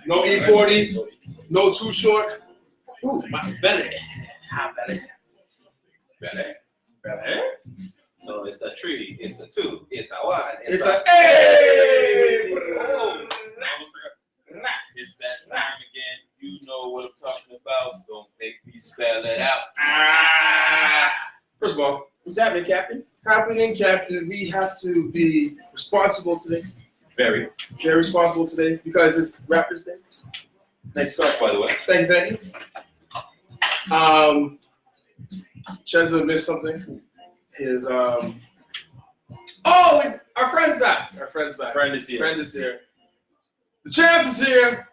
No E40. No Too Short. Ooh, my belly. Hot belly. Belly. So it's a tree, it's a two, it's a one, It's a hey! Oh, it's that time again. You know what I'm talking about. Don't make me spell it out. First of all, what's happening, Captain? Captain. We have to be responsible today. Very responsible today because it's Rappers Day. nice start, by the way. Thank you. Cheza missed something. His our friend's back. Friend is here. The champ is here.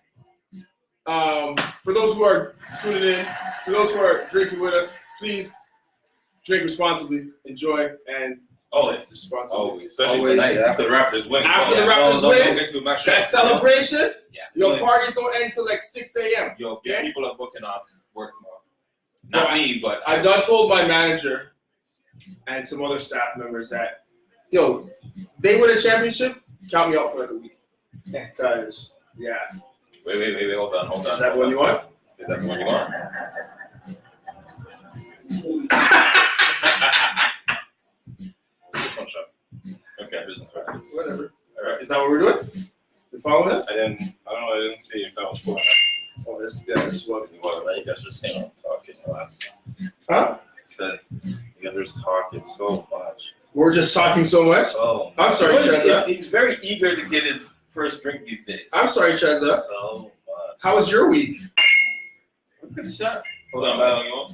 For those who are tuning in, for those who are drinking with us, please drink responsibly, enjoy, and always responsibly. Always. Especially tonight after the Raptors win. That celebration, yeah. your parties don't end till like 6 a.m. Yo, people are booking off work tomorrow. Not me, but I done told my manager and some other staff members that, yo, they win a championship, count me out for like a week. Because, yeah. Wait, hold on. Is that what you want? Is that what you want? Just one shot. Okay, business practice. Whatever. All right. Is that what we're doing? You following us? I don't know. I didn't see if that was cool. Oh, this was. Well, you guys just hang on talking a lot. Huh? Said you guys are just talking so much. We're just talking so much? So I'm sorry, Cheza. He's very eager to get his first drink these days. I'm sorry, Cheza. So much. How was your week? Let's get a shot. Hold on, man. You want?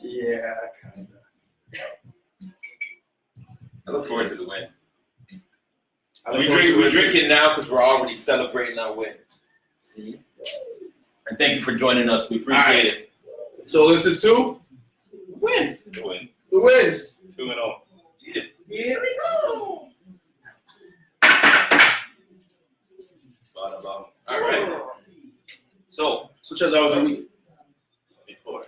Yeah, kind of. I look forward to the win. We're drinking now because we're already celebrating our win. See? And thank you for joining us. We appreciate it. So this is two? Win. The win. Who wins? 2-0. Yeah. Here we go. All right. So Chaz, how was your week? before.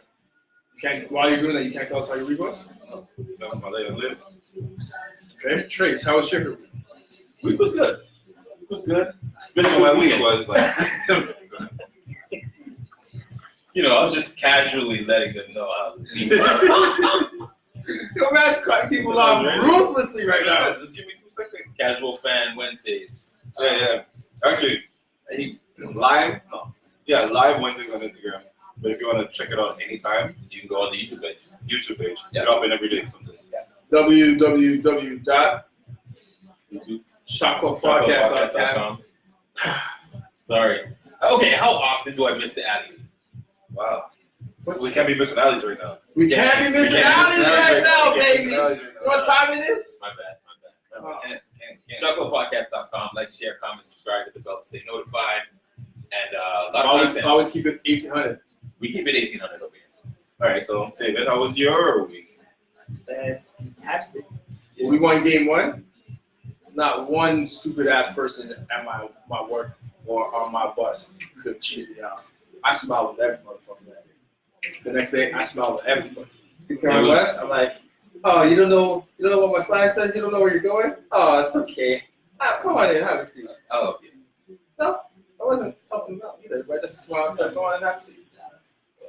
While you're doing that, you can't tell us how your week was? My later live. Okay. Trace, how was your week? Week was good. My week was like, you know, I was just casually letting them know how. Yo, man's cutting people off ruthlessly right now. Just give me 2 seconds. Casual fan Wednesdays. yeah. Actually, live Wednesdays on Instagram. But if you want to check it out anytime, You can go on the YouTube page. Yeah. Drop in every day something. www.shotclubpodcast.com. Sorry. Okay, how often do I miss the alley? Wow. We can't be missing alleys right now. We can't be missing alleys right now, baby. You know what time it is? My bad. Can't. Shotclubpodcast.com. Like, share, comment, subscribe, hit the bell to stay notified. And a lot of content. Always keep it 1800. We keep it 1800 over here. All right, so David, how was your week? Fantastic. We won game one. Not one stupid ass person at my work or on my bus could cheat me out. I smiled with every motherfucker that day. The next day, I smiled with everybody. You come on bus, I'm like, oh, you don't know what my sign says? You don't know where you're going? Oh, it's okay. Come on in, have a seat. Oh, yeah. No, I wasn't helping them out either. But I just smiled and said, go on and have a seat.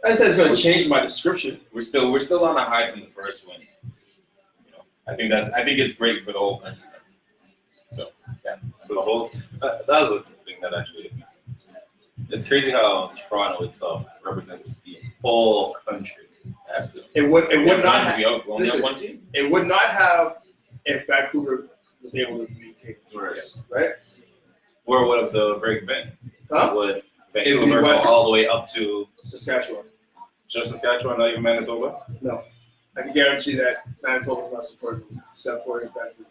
I said it's going to change my description. We're still on a high from the first win. You know, I think it's great for the whole country. So yeah, For the whole, that was the thing that actually, it's crazy how Toronto itself represents the whole country. absolutely. It would not have. We only have one team. It would not have if Vancouver was able to maintain the right? Where would have the break been? Huh? Would It would be Vancouver go west. all the way up to Saskatchewan. just Saskatchewan, not even Manitoba? No. I can guarantee that Manitoba's not supporting Vancouver.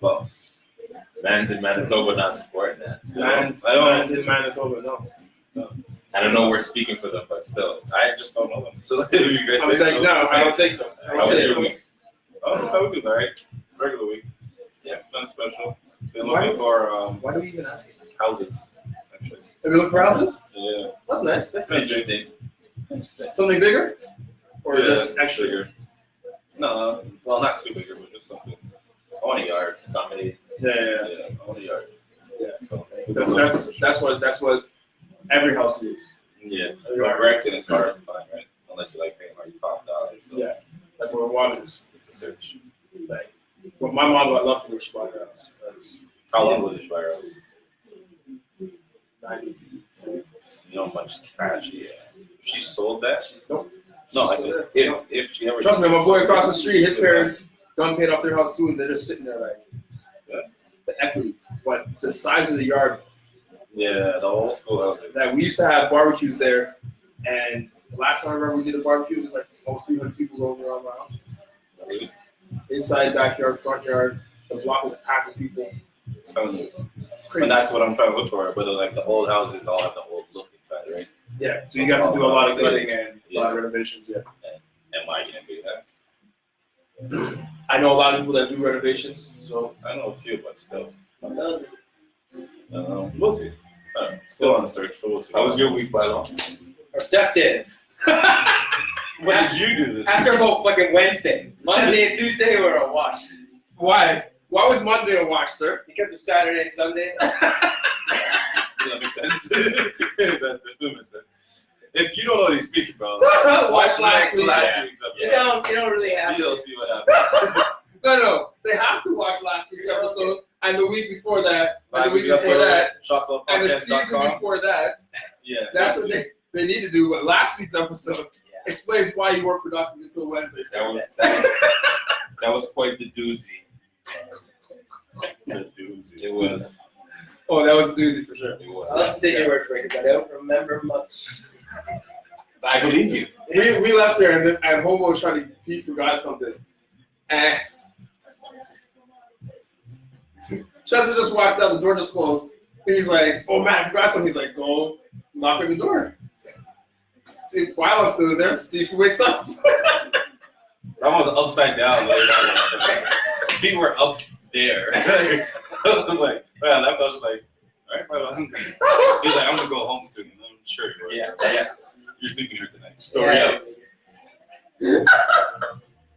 Well, Man's in Manitoba not supporting that. Man's in Manitoba, no. I don't know we're speaking for them, but still. I just don't know them. So if you guys I say so. don't think so. How was your week? Oh, my week was alright. Regular week. Yeah, nothing special. Been looking for Why do we even ask it? houses, actually. Have you looked for houses? Yeah. That's nice. That's interesting. Something bigger? Or Yeah, just extra? bigger. No, well, not too bigger, but just something. I want a yard. Accommodate. On the yard. Yeah. So, That's what every house needs. yeah. But Brampton is hard to find, right? Unless you like paying like $5. So Yeah. That's what it was. it's a search. Like, but my mom would love to wish my house. How long was this virus? 90. You know how much cash? Yeah. She sold that? Nope. No, I said if she ever. Trust me, my boy across the street, his parents done paid off their house too, and they're just sitting there like the equity. But the size of the yard, Yeah, the old school houses. that we used to have barbecues there, and the last time I remember we did a barbecue, it was like almost 300 people going around my house. Really? Inside, backyard, front yard, the block was packed with people. Telling you. Crazy. But that's what I'm trying to look for. But like the old houses all have the old look inside, right? Yeah, so you got to do a lot of gutting and a lot of renovations. Yeah, Am I gonna do that? I know a lot of people that do renovations, so I know a few, but still. does it? We'll see. Still on the search, so we'll see. How was your week, Bylaw? Productive. What did you do this After about fucking Wednesday. Monday and Tuesday were a wash. Why? Why was Monday a wash, sir? Because of Saturday and Sunday. week? That makes sense. that makes sense. If you don't know what he's speaking about, Watch last week. week's episode. You don't really have You'll to. see what happens. No, they have to watch last week's episode, and the week before that, and Last the week week's before that, episode, and the season chocolatepodcast.com. before that. Yeah. That's what they need to do. But last week's episode explains why you weren't productive until Wednesday. That was quite the doozy. The doozy. It was. Oh, that was a doozy for sure. It was. I'll have to take your word for it because I don't remember much. I believe you. We left there, and Hobo was trying to, he forgot something. And Chester just walked out, the door just closed. And he's like, oh man, I forgot something. He's like, go knock on the door. See if Wylock's still there, see if he wakes up. That was upside down. Like, feet were up there. I was like, when I left, I was like, all right, he's like, I'm gonna go home soon. I'm sure you are. Yeah. You're sleeping here tonight. Story up.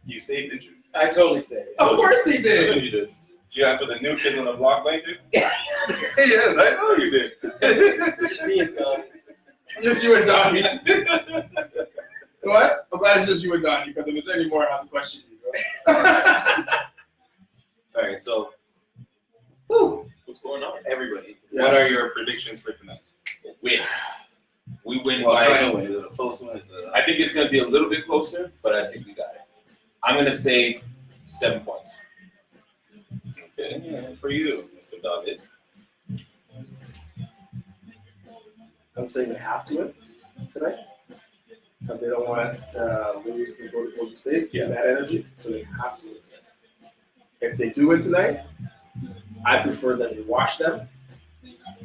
You stayed, did you? I totally stayed. Of course he did. You did. Did you have for the new kids on the block blanket? Yes, I know you did. Just me and Tom. Just you and Donnie. You know what? I'm glad it's just you and Donnie, because if it's any more, I have to question you, bro. All right, so What's going on? everybody, Yeah. what are your predictions for tonight? Win. We win What by. kind of win? Is it a close one? Is it I think it's going to be a little bit closer, but I think we got it. I'm going to say 7 points. okay? Yeah, for you, Mr. David. I'm saying they have to win tonight because they don't want to lose the Golden State. Yeah. That energy, so they have to win tonight. If they do win tonight, I prefer that they watch them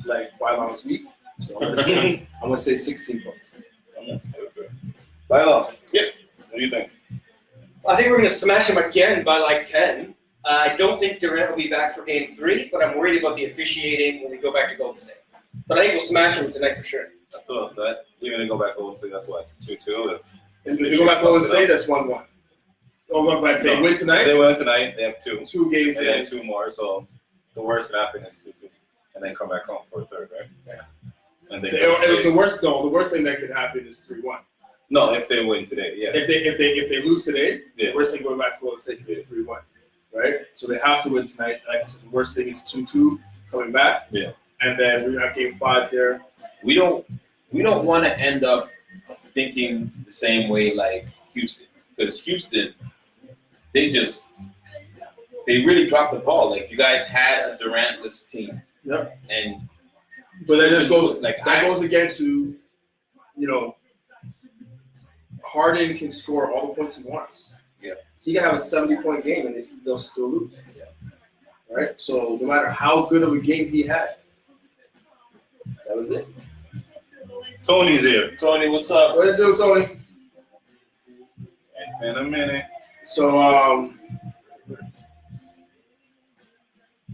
like while I was weak. So I'm gonna say 16 points. Lyle, what do you think? I think we're going to smash him again by like 10. I don't think Durant will be back for game 3, but I'm worried about the officiating when we go back to Golden State. But I think we'll smash him tonight for sure. I still love that. We're gonna go back over and say that's what 2-2. If they go back to Golden State, that's 1-1. Oh, look, but if they win If tonight, they win tonight, they have 2. 2 games. And then 2 more, so the worst that happen is 2-2. And then come back home for a third, right? Yeah. And they The worst thing that could happen is 3-1. no, if they win today, yeah. If they lose today, Yeah. the worst thing going back to Golden State could be a 3-1, right? So they have to win tonight. Like I said, the worst thing is 2-2 coming back. Yeah. And then we have game 5 here. We don't want to end up thinking the same way like Houston, because Houston, they really dropped the ball. Like, you guys had a Durant-less team. Yep. And But that just goes like that goes again to, Harden can score all the points he wants. Yeah. He can have a 70-point game and they'll still lose. Yeah. Right? So no matter how good of a game he had, that was it. Tony's here. Tony, what's up? What did you do, Tony? In a minute. So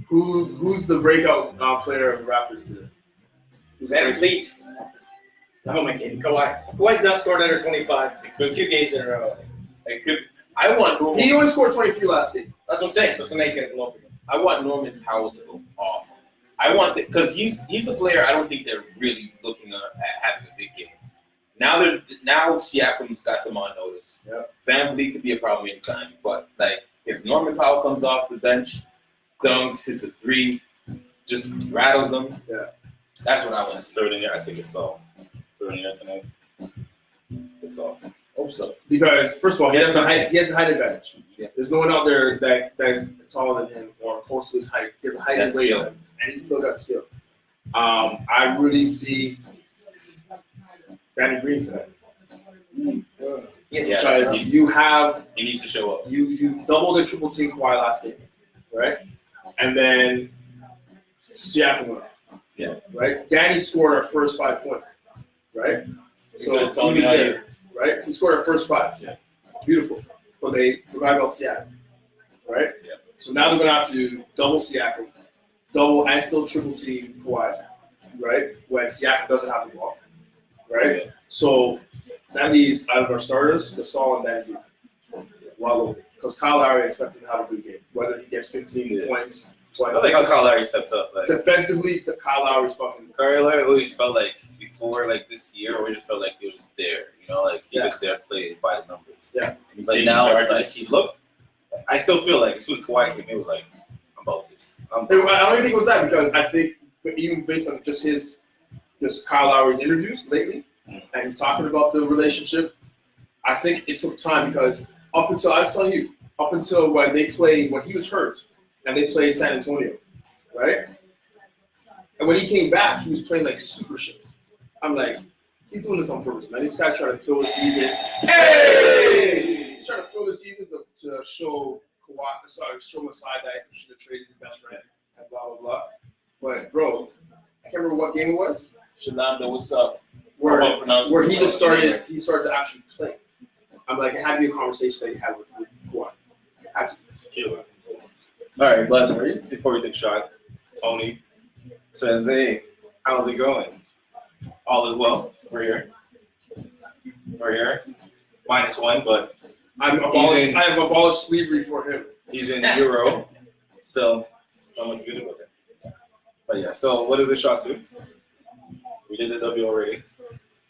who's the breakout player of the Raptors today? Van Fleet. Oh my God, Kawhi. Kawhi's not scored under 25. 2 games in a row. I want Boom. He only scored 23 last game. That's what I'm saying. So tonight's going to blow up again. I want Norman Powell to go off. I want it because he's a player. I don't think they're really looking at having a big game. Now Siakam's got them on notice. Yeah. Van Vliet could be a problem anytime, but like if Norman Powell comes off the bench, dunks, hits a three, just rattles them. Yeah. That's what I want to Just see. throw it in there. I think it's all. Throw it in there tonight. It's all. Hope so. Because first of all, he has the height advantage. Yeah. There's no one out there that's taller than him or close to his height. He has a height and That's weight skill. on him, and he's still got skill. I really see Danny Green tonight. Yes, Yeah. Because you have He needs to show up. you doubled and triple team Kawhi last game, right? And then Siakam went off. Yeah. Right? Danny scored our first 5 points. Right? So gonna tell he me was how there. Right? He scored our first 5. Yeah. Beautiful. But they forgot about Siakam. Right? Yeah. So now they're gonna have to double Siakam, double and still triple team Kawhi. Right? When Siakam doesn't have the ball. Right? Yeah. So that leaves out of our starters, Gasol and Danny Green. Well, because Kyle Lowry expected to have a good game, whether he gets 15 Yeah. points. I like how Kyle Lowry stepped up. Like Defensively, Kyle Lowry's fucking. Kyle Lowry always felt like before, like this year, or just felt like he was just there. You know, like he was there playing by the numbers. Yeah. He's Like taking now, it's charges. like he looked. I still feel like as soon as Kawhi came, he was like, "I'm about this." I don't think it was that because I think even based on just Kyle Lowry's interviews lately, and he's talking about the relationship. I think it took time because up until when he was hurt and they played San Antonio, right? And when he came back, he was playing like super shit. I'm like, he's doing this on purpose, man. This guy's trying to fill the season. Hey! He's trying to fill the season to show Kawhi, show Masai that he should have traded his best friend and blah blah blah. But bro, I can't remember what game it was. Shalanda, what's up? Where he just started. he started to actually play. I'm like, it had to be a conversation that he had with Kawhi. It had to be. All right, but before we take a shot, Tony says, "Hey, how's it going? All is well. We're here. -1, but I have abolished slavery for him. he's in Euro, so it's not much good about that. But yeah, so what is the shot to? We did the W already.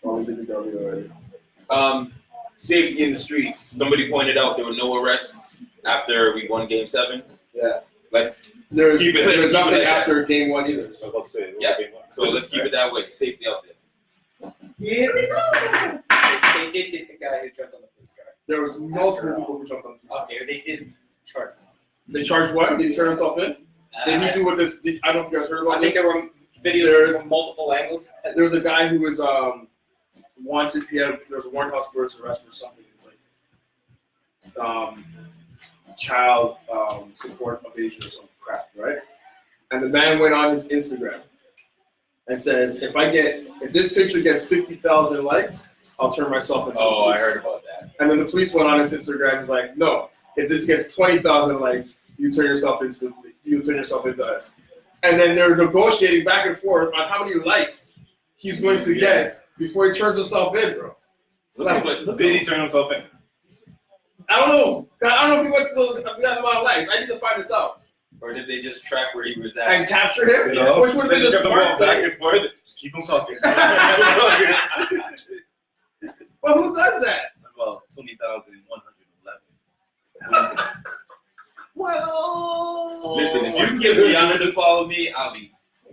Probably did the W already. Safety in the streets. Somebody pointed out there were no arrests after we won Game 7. Yeah. There's There's keep it nothing like that. after game 1 either. So let's say Yeah. So let's keep it that way. Safety out there. Here we go. They did get the guy who jumped on the police car. There was multiple people who jumped on the police. Okay, they did charge. They charged what? Did he turn himself in? Did he do what this? I don't know if you guys heard about I think this. there were videos There's- from multiple angles. There was a guy who was wanted. There was a warrant out for his arrest for something. It was like child support evasion or some crap, right? And the man went on his Instagram and says, if this picture gets 50,000 likes, I'll turn myself into Oh, the I police. heard about that. And then the police went on his Instagram. He's like, no, if this gets 20,000 likes, you turn yourself into us. And then they're negotiating back and forth on how many likes he's going to get before he turns himself in, bro. Did he turn himself in? I don't know. I don't know if he went to that amount of likes. I need to find this out. Or did they just track where he was at? And capture him? No. Which would have been They the just kept smart going back thing. and forth. Just keep him talking. But who does that? Well, 20,111. Well, Listen, if you can get Gianna to follow me,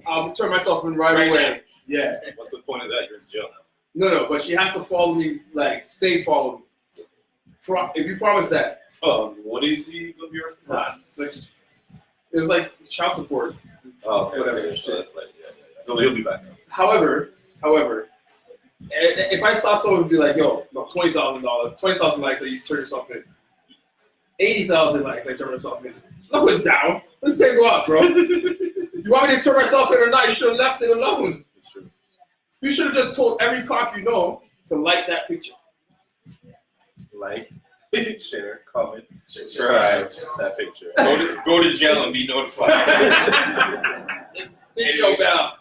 I'll turn myself in right Right away. Yeah. What's the point of that? You're in jail now. No, but she has to follow me, like, stay following me. If you promise that. Oh, what is he going to be arrested for? Nah, it was like child support. Oh, okay, Whatever. okay, so that's like, yeah. So he'll be back now. However, if I saw someone be like, yo, no, $20,000, 20,000 likes, so you turn yourself in. 80,000 likes, I turn myself in. I'm going down. Let's say go up, bro. You want me to turn myself in or not? You should have left it alone. That's true. You should have just told every cop you know to like that picture. Like, share, comment, subscribe that picture. go to jail and be notified. Hit your bell.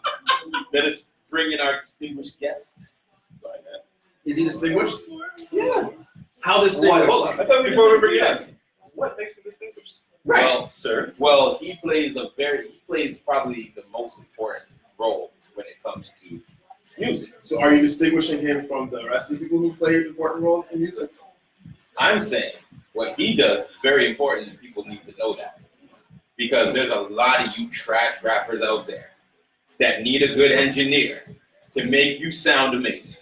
Let us bring in our distinguished guest. Is he distinguished? Yeah. How Why? distinguished? Hold on. I thought before we bring it up, what makes him distinguished? Right. Well, Sir. well, he plays probably the most important role when it comes to music. So are you distinguishing him from the rest of the people who play important roles in music? I'm saying what he does is very important, and people need to know that. Because there's a lot of you trash rappers out there that need a good engineer to make you sound amazing.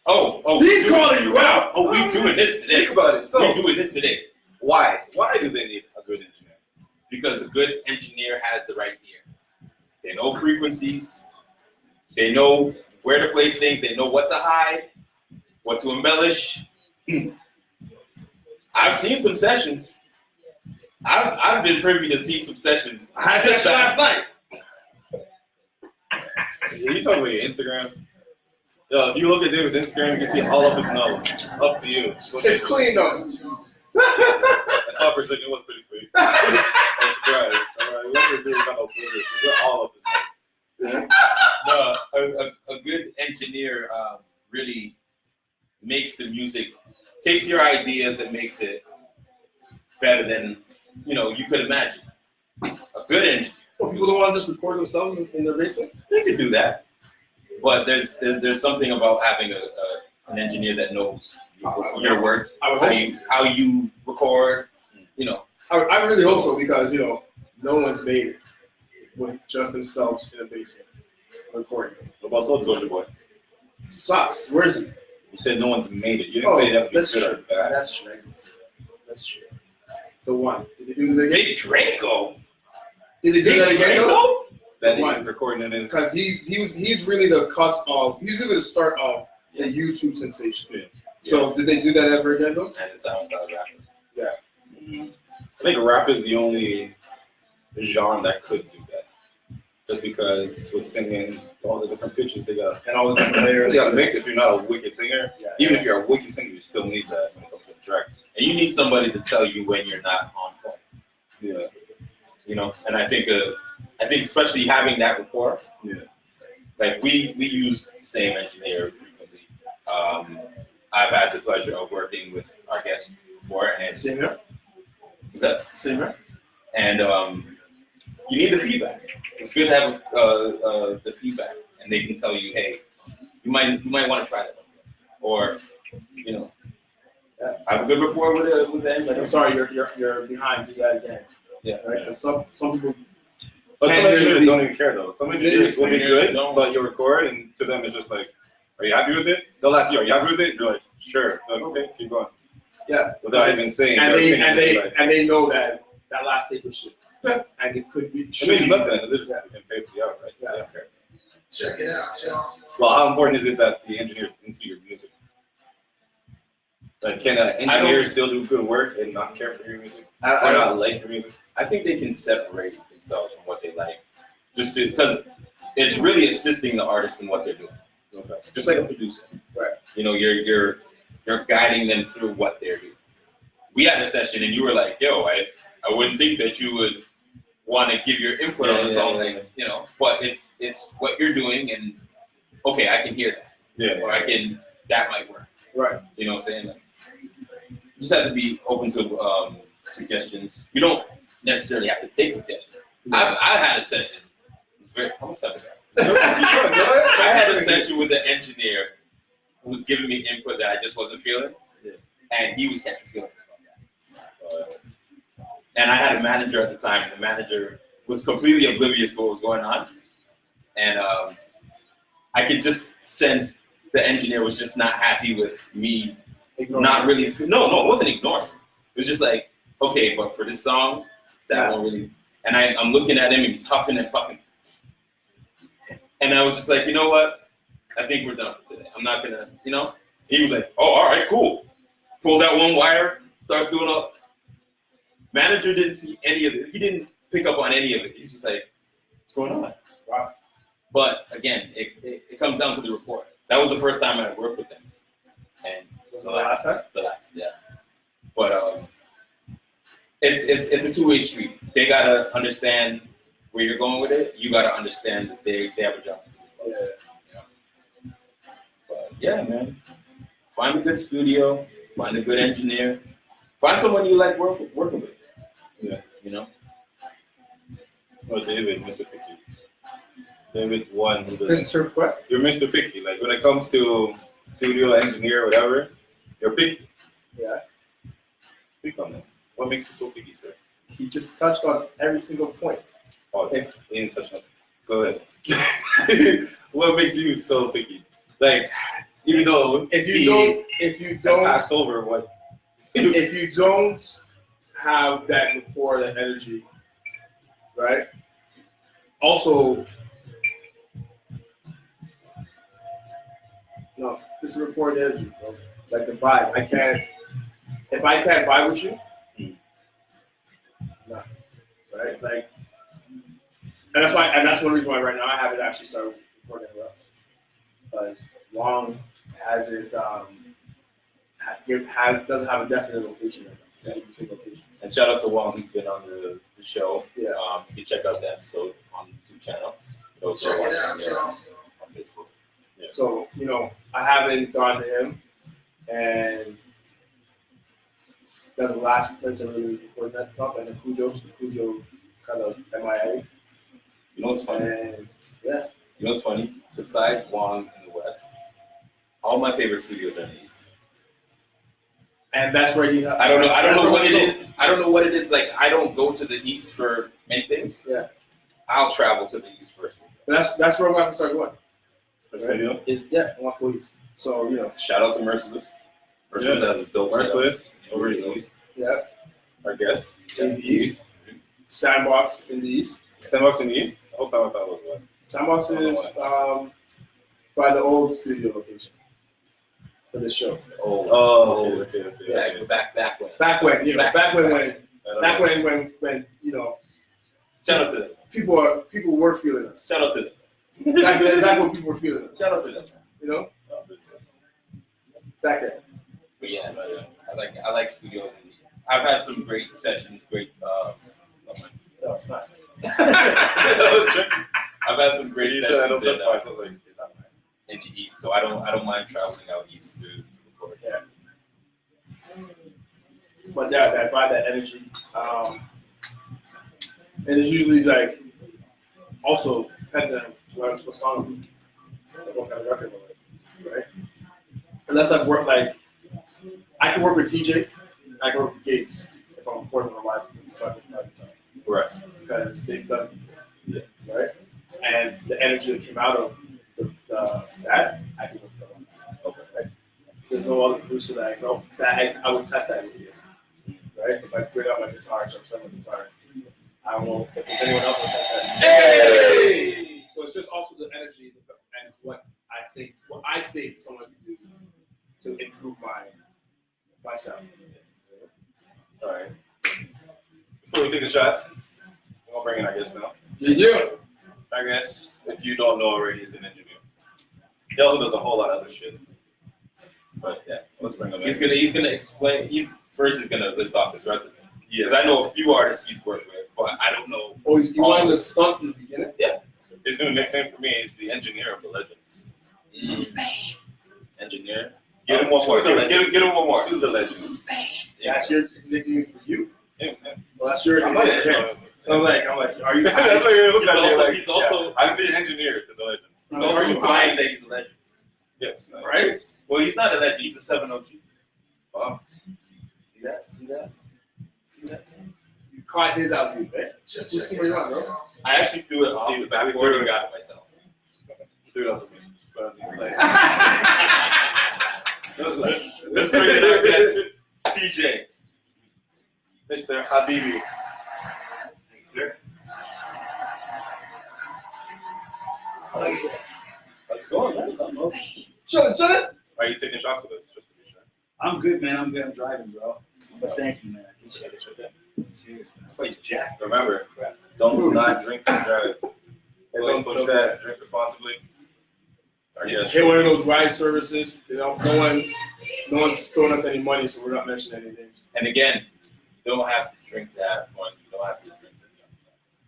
Oh, He's calling you out. Oh, we doing this today. Think about it. So We doing this today. why do they need a good engineer? Because a good engineer has the right ear. They know frequencies. They know where to place things. They know what to hide, what to embellish. I've seen some sessions. I've been privy to see some sessions. I had a session last night. You talking about your Instagram? Yo, if you look at David's Instagram, you can see all up his nose. Up to you. It's clean though. I saw for a second, it was pretty quick. I was surprised. We wasn't doing no business. We got all up his nose. No, a good engineer really makes the music, takes your ideas and makes it better than you could imagine. A good engineer. People don't want to just record themselves in their basement. They could do that, but there's something about having an engineer that knows your work, I would hope so. how you record. I really hope so because no one's made it with just themselves in a basement recording. What about Soul Culture Boy? Sucks. Where is he? You said no one's made it. You didn't say that to be that's good true. or bad. That's true. I can see that. That's true. The one. Did they do that again? Big Draco. Did they do that again though? That Why? he's recording in his. Because he's really the cusp of he's really the start of the YouTube sensation. Yeah. So did they do that ever again though? And it's SoundCloud rapper. I think rap is the only genre that could do that. Just because with singing, all the different pitches they got. And all the different layers. You gotta mix it if you're not a wicked singer. Yeah. Even if you're a wicked singer, you still need that when it comes to the track. And you need somebody to tell you when you're not on point. Yeah. And I think especially having that rapport. Yeah. Like we use the same engineer frequently. I've had the pleasure of working with our guest before, and Same here. is that Same here. and you need the feedback. It's good to have the feedback, and they can tell you, hey, you might want to try that, or have a good rapport with the engineer. I'm sorry, you're behind you guys then. Yeah. Right. Because some people. But some Can't engineers really- don't even care though. Some engineers will be good, don't. but you record and to them it's just like, are you happy with it? They'll ask you, are you happy with it? You're like, sure. They're like, okay, keep going. Yeah. Without even saying And their they opinion, and they're they like, and they know that last take was shit. And it could be. it means nothing. They're just fucking pay for the out, right? Yeah. They don't care. Check it out, y'all. Well, how important is it that the engineers into your music? Like, can an engineer still do good work and not care for your music? Or not like your music? I think they can separate themselves from what they like, just because it's really assisting the artist in what they're doing. Okay. Just like a producer, Right. You're guiding them through what they're doing. We had a session, and you were like, "Yo, I wouldn't think that you would want to give your input on the song, but it's what you're doing, and okay, I can hear that, Yeah. or that might work." Right. You know what I'm saying? Like, you just have to be open to suggestions. You don't necessarily have to take suggestions. I had a session. It's very. How much time is that? I had a session with the engineer who was giving me input that I just wasn't feeling, and he was catching feelings about that. And I had a manager at the time, and the manager was completely oblivious to what was going on, and I could just sense the engineer was just not happy with me. Not really. No, it wasn't ignoring. It was just like, okay, but for this song, that won't really. And I'm looking at him, and he's huffing and puffing. And I was just like, you know what? I think we're done for today. I'm not gonna, He was like, oh, all right, cool. Pulled out one wire, starts doing all. Manager didn't see any of it. He didn't pick up on any of it. He's just like, what's going on? Wow. But again, it comes down to the report. That was the first time I worked with them. And Was it the last time? The last, yeah. But it's a two-way street. They gotta understand where you're going with it. You gotta understand that they have a job to do. Yeah. But yeah, man. Find a good studio. Find a good engineer. Find someone you like working with. Yeah. You know. Oh, David, Mr. Picky. David's one who doesn't. Mr. Quest. You're Mr. Picky. Like when it comes to studio engineer, whatever, you're picky. Yeah. Speak on that. What makes you so picky, sir? He just touched on every single point. Oh, he didn't touch nothing. Go ahead. What makes you so picky? Like, even though If you he don't has passed over what. if you don't have that rapport, that energy, right? Also, no, this is rapport and energy, bro. Like the vibe. If I can't vibe with you, no, right? Like, and that's one reason why right now I haven't actually started recording well, because Wong hasn't doesn't have a definite location right now. And shout out to Wong who's been on the show. Yeah. You can check out the episode on the YouTube channel. Also Check it watch out, on y'all. Facebook. Yeah. So, I haven't gone to him, and that's the last place I really recorded that talk, and then Cujo kind of MIA. You know what's funny? And yeah. You know what's funny? Besides Wong in the West, all my favorite studios are in the East. And that's where you have. I don't know what it is. I don't know what it is. Like, I don't go to the East for many things. Yeah. I'll travel to the East first. That's where I'm going to have to start going. Studio? I want to go East. So, Shout out to Merciless. Merciless has a dope Merciless, over the East. Yeah. Our guest. In the East. Sandbox in the East. Sandbox in the East? I thought it was West. Sandbox is by the old studio location for this show. Oh, okay. Back when. Back when, back when Shout out to them. people were feeling us. Shout out to them. Back when people were feeling us. Shout out to them. Back then. But yeah, I like studios. I've had some great sessions. No, it's not. I've had some great You sessions said I don't touch mice. I was like, is that mine? in the East, so I don't mind traveling out East to record. Yeah. But yeah, by that energy, and it's usually like also depending on what song, what kind of record we're with, right? Unless I've worked I can work with TJ, I can work with Gates if I'm recording on a live project. Right. Because they've done it before. Yeah. Right? And the energy that came out of that, I can work with them. Okay. Right? There's no other producer that I know that I would test that with you. Right? If I bring out my guitar and start playing my guitar, I won't. If there's anyone else that tests that. Hey! So it's just also the energy and what I think someone can do to improve my sound. All right. Before we take a shot, we'll bring in our guest now. Yeah. Our guest, if you don't know already, is an engineer. He also does a whole lot of other shit. But yeah, let's bring him in. He's gonna explain. He's gonna list off his resume. Because I know a few artists he's worked with, but I don't know. Oh, you wanted to start from the beginning? Yeah. His new nickname for me is the engineer of the legends. Engineer. Get him one more. Get him one more. To the legends. That's your nickname for you? Yeah, man. Well, that's your I'm nickname like, for him. I'm like, are you That's what you're looking at me like. He's also yeah, I'm the engineer to the legends. he's also implying that he's a legend. Yes. right? Well, he's not a legend. He's a 7 OG. Wow. See that? See that? You caught his out, dude, man. Check Who's it somebody out, else, bro? y'all. I actually threw it off the backboard and got it myself. Threw it up for me. But I'm like, Let's bring in our guest, TJ. Mr. Habibi. Thanks, sir. How's it going, man? Chillin'. Are you taking shots with us? Just to be sure. I'm good, man. I'm good. I'm driving, bro. But thank you, man. I appreciate it. Cheers, man. This place jacked. Remember, don't not drink and drive. Don't push that. Drink responsibly. Hey, one of those ride services, no one's throwing us any money, so we're not mentioning any names. And again, you don't have to drink to have fun. You don't have to drink to have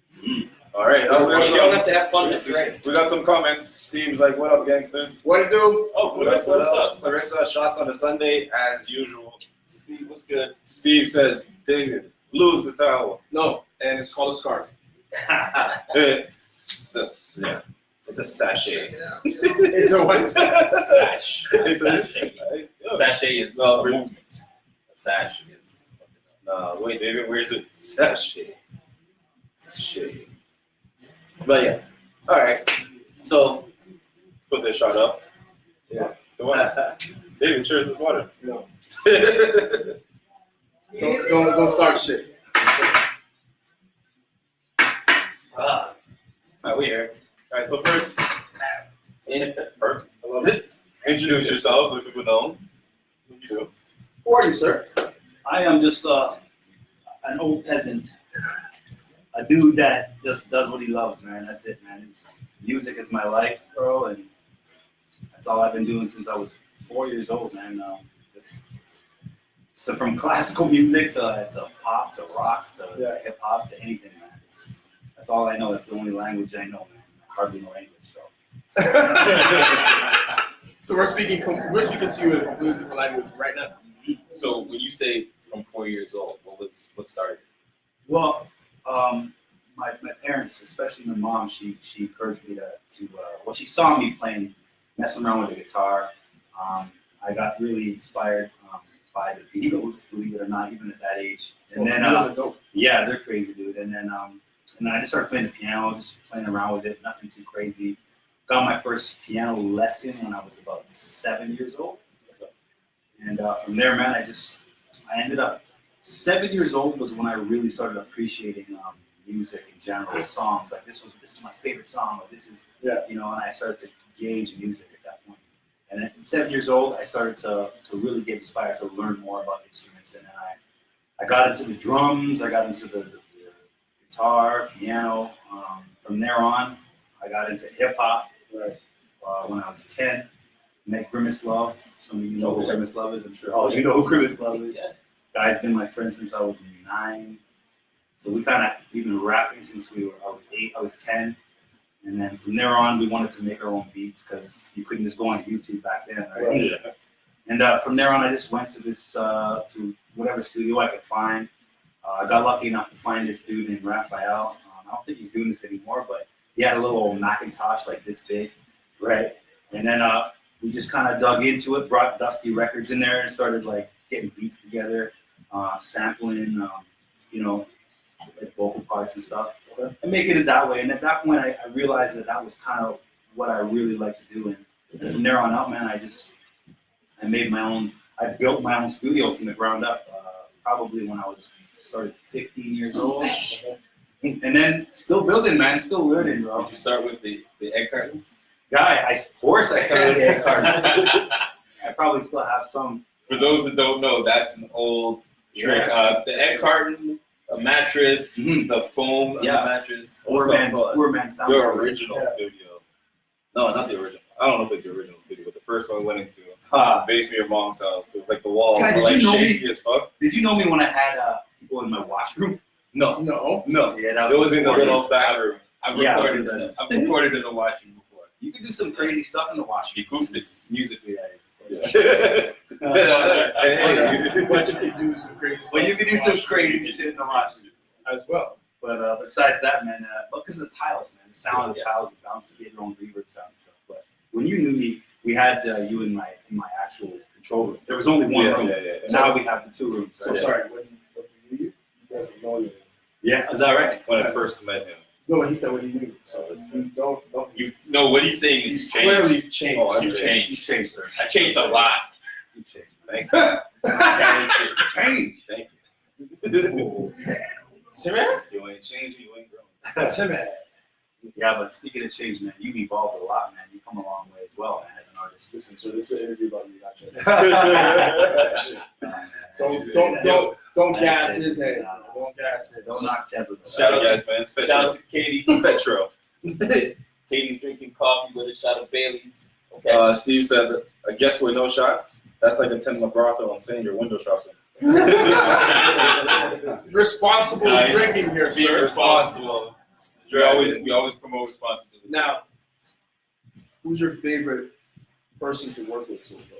fun. All right. You don't have to have fun to drink. We got some comments. Steve's like, "What up, gangsters?" What to do? Oh, Clarissa, what's up? Clarissa, shots on a Sunday as usual. Steve, what's good? Steve says, David. Lose the towel. No, and it's called a scarf. It's a sachet. Check it out, It's a what? Sash. It's a Sachet is No, a movement. A sash is something else. No, wait, David, where's it? Sachet. Sachet. But yeah. All right. So let's put this shot up. Yeah. Come on. David, cheers this water. No. Don't start shit. All right, we here. All right, so first, perfect. I love it. Introduce yourself, let people know who you do. Who are you, sir? I am just an old peasant, a dude that just does what he loves, man. That's it, man. Music is my life, bro, and that's all I've been doing since I was 4 years old, man. So from classical music to pop to rock to hip hop to anything, man. That's all I know. That's the only language I know, man. I hardly know English, so. So we're speaking to you in a completely different language right now. So when you say from 4 years old, what started? Well, my parents, especially my mom, she encouraged me to well, she saw me messing around with the guitar. I got really inspired by the Beatles, believe it or not, even at that age. And then, Beatles are dope. yeah, they're crazy, dude. And then I just started playing the piano, just playing around with it, nothing too crazy. Got my first piano lesson when I was about 7 years old. And from there, man, I ended up 7 years old was when I really started appreciating music in general, songs. Like this is my favorite song, or this is, you know, and I started to gauge music at that point. And at 7 years old, I started to really get inspired to learn more about instruments. And then I got into the drums, I got into the guitar, piano. From there on, I got into hip hop when I was 10. Met Grimace Love. Some of you know who Grimace Love is, I'm sure. Oh, you know who Grimace Love is? Yeah. Guy's been my friend since I was 9. So we've been rapping since I was 8, I was 10. And then from there on, we wanted to make our own beats because you couldn't just go on YouTube back then, right? Yeah. And from there on, I just went to to whatever studio I could find. I got lucky enough to find this dude named Raphael. I don't think he's doing this anymore, but he had a little old Macintosh like this big, right? And then we just kind of dug into it, brought Dusty Records in there and started like getting beats together, sampling, you know, like vocal parts and stuff, and making it that way. And at that point, I realized that was kind of what I really like to do. And from there on out, man, I made my own. I built my own studio from the ground up, probably when I was started 15 years old. And then still building, man, still learning, bro. Did you start with the egg cartons? Guy, of course I started with egg cartons. I probably still have some. For those that don't know, that's an old trick. The egg carton, a mattress, the foam of the mattress. Poor man sound. Your original studio. No, not the original. I don't know if it's the original studio, but the first one we went into, basically your mom's house. It was like the walls God, were did like you know me? shaky as fuck. Did you know me when I had people in my washroom? No. No. Yeah, It was in the little back room. I've Yeah, recorded in the washroom before. You can do some crazy stuff in the washroom. The acoustics. Musically, that is. Hey. But you can do some crazy stuff. Well, you can do some crazy shit in the washroom. as well. But besides that, man, because of the tiles, man, the sound of the tiles, the bounce, to get your own reverb sound and stuff. But when you knew me, we had you in my actual control room. There was only one room. Now we have the 2 rooms. So Right? sorry, when you knew you guys are loyal. Yeah, is that right? When I first met him. No, what he said when he knew you. So you don't. You know what he's saying He's is changed. clearly changed. Oh, You You changed. changed, sir. I changed a lot. You changed. Thank you. Change. Thank Ooh. Timmy? you. You ain't changing, you ain't growing. Timmy. Yeah, but speaking of change, man, you've evolved a lot, man. You've come a long way as well, man, as an artist. Listen, so this is an interview about you, not just. Don't Don't gas his head. Don't gas it. Don't knock Chesel. Shout out to- guys, man. Shout out to Katie. Petro. Katie's drinking coffee with a shot of Bailey's. Okay. Steve says, I guess with no shots, that's like attending a brothel and saying you're window shopping. Responsible Nice. drinking here, Be sir. responsible. We always promote responsibility. Now, who's your favorite person to work with so far?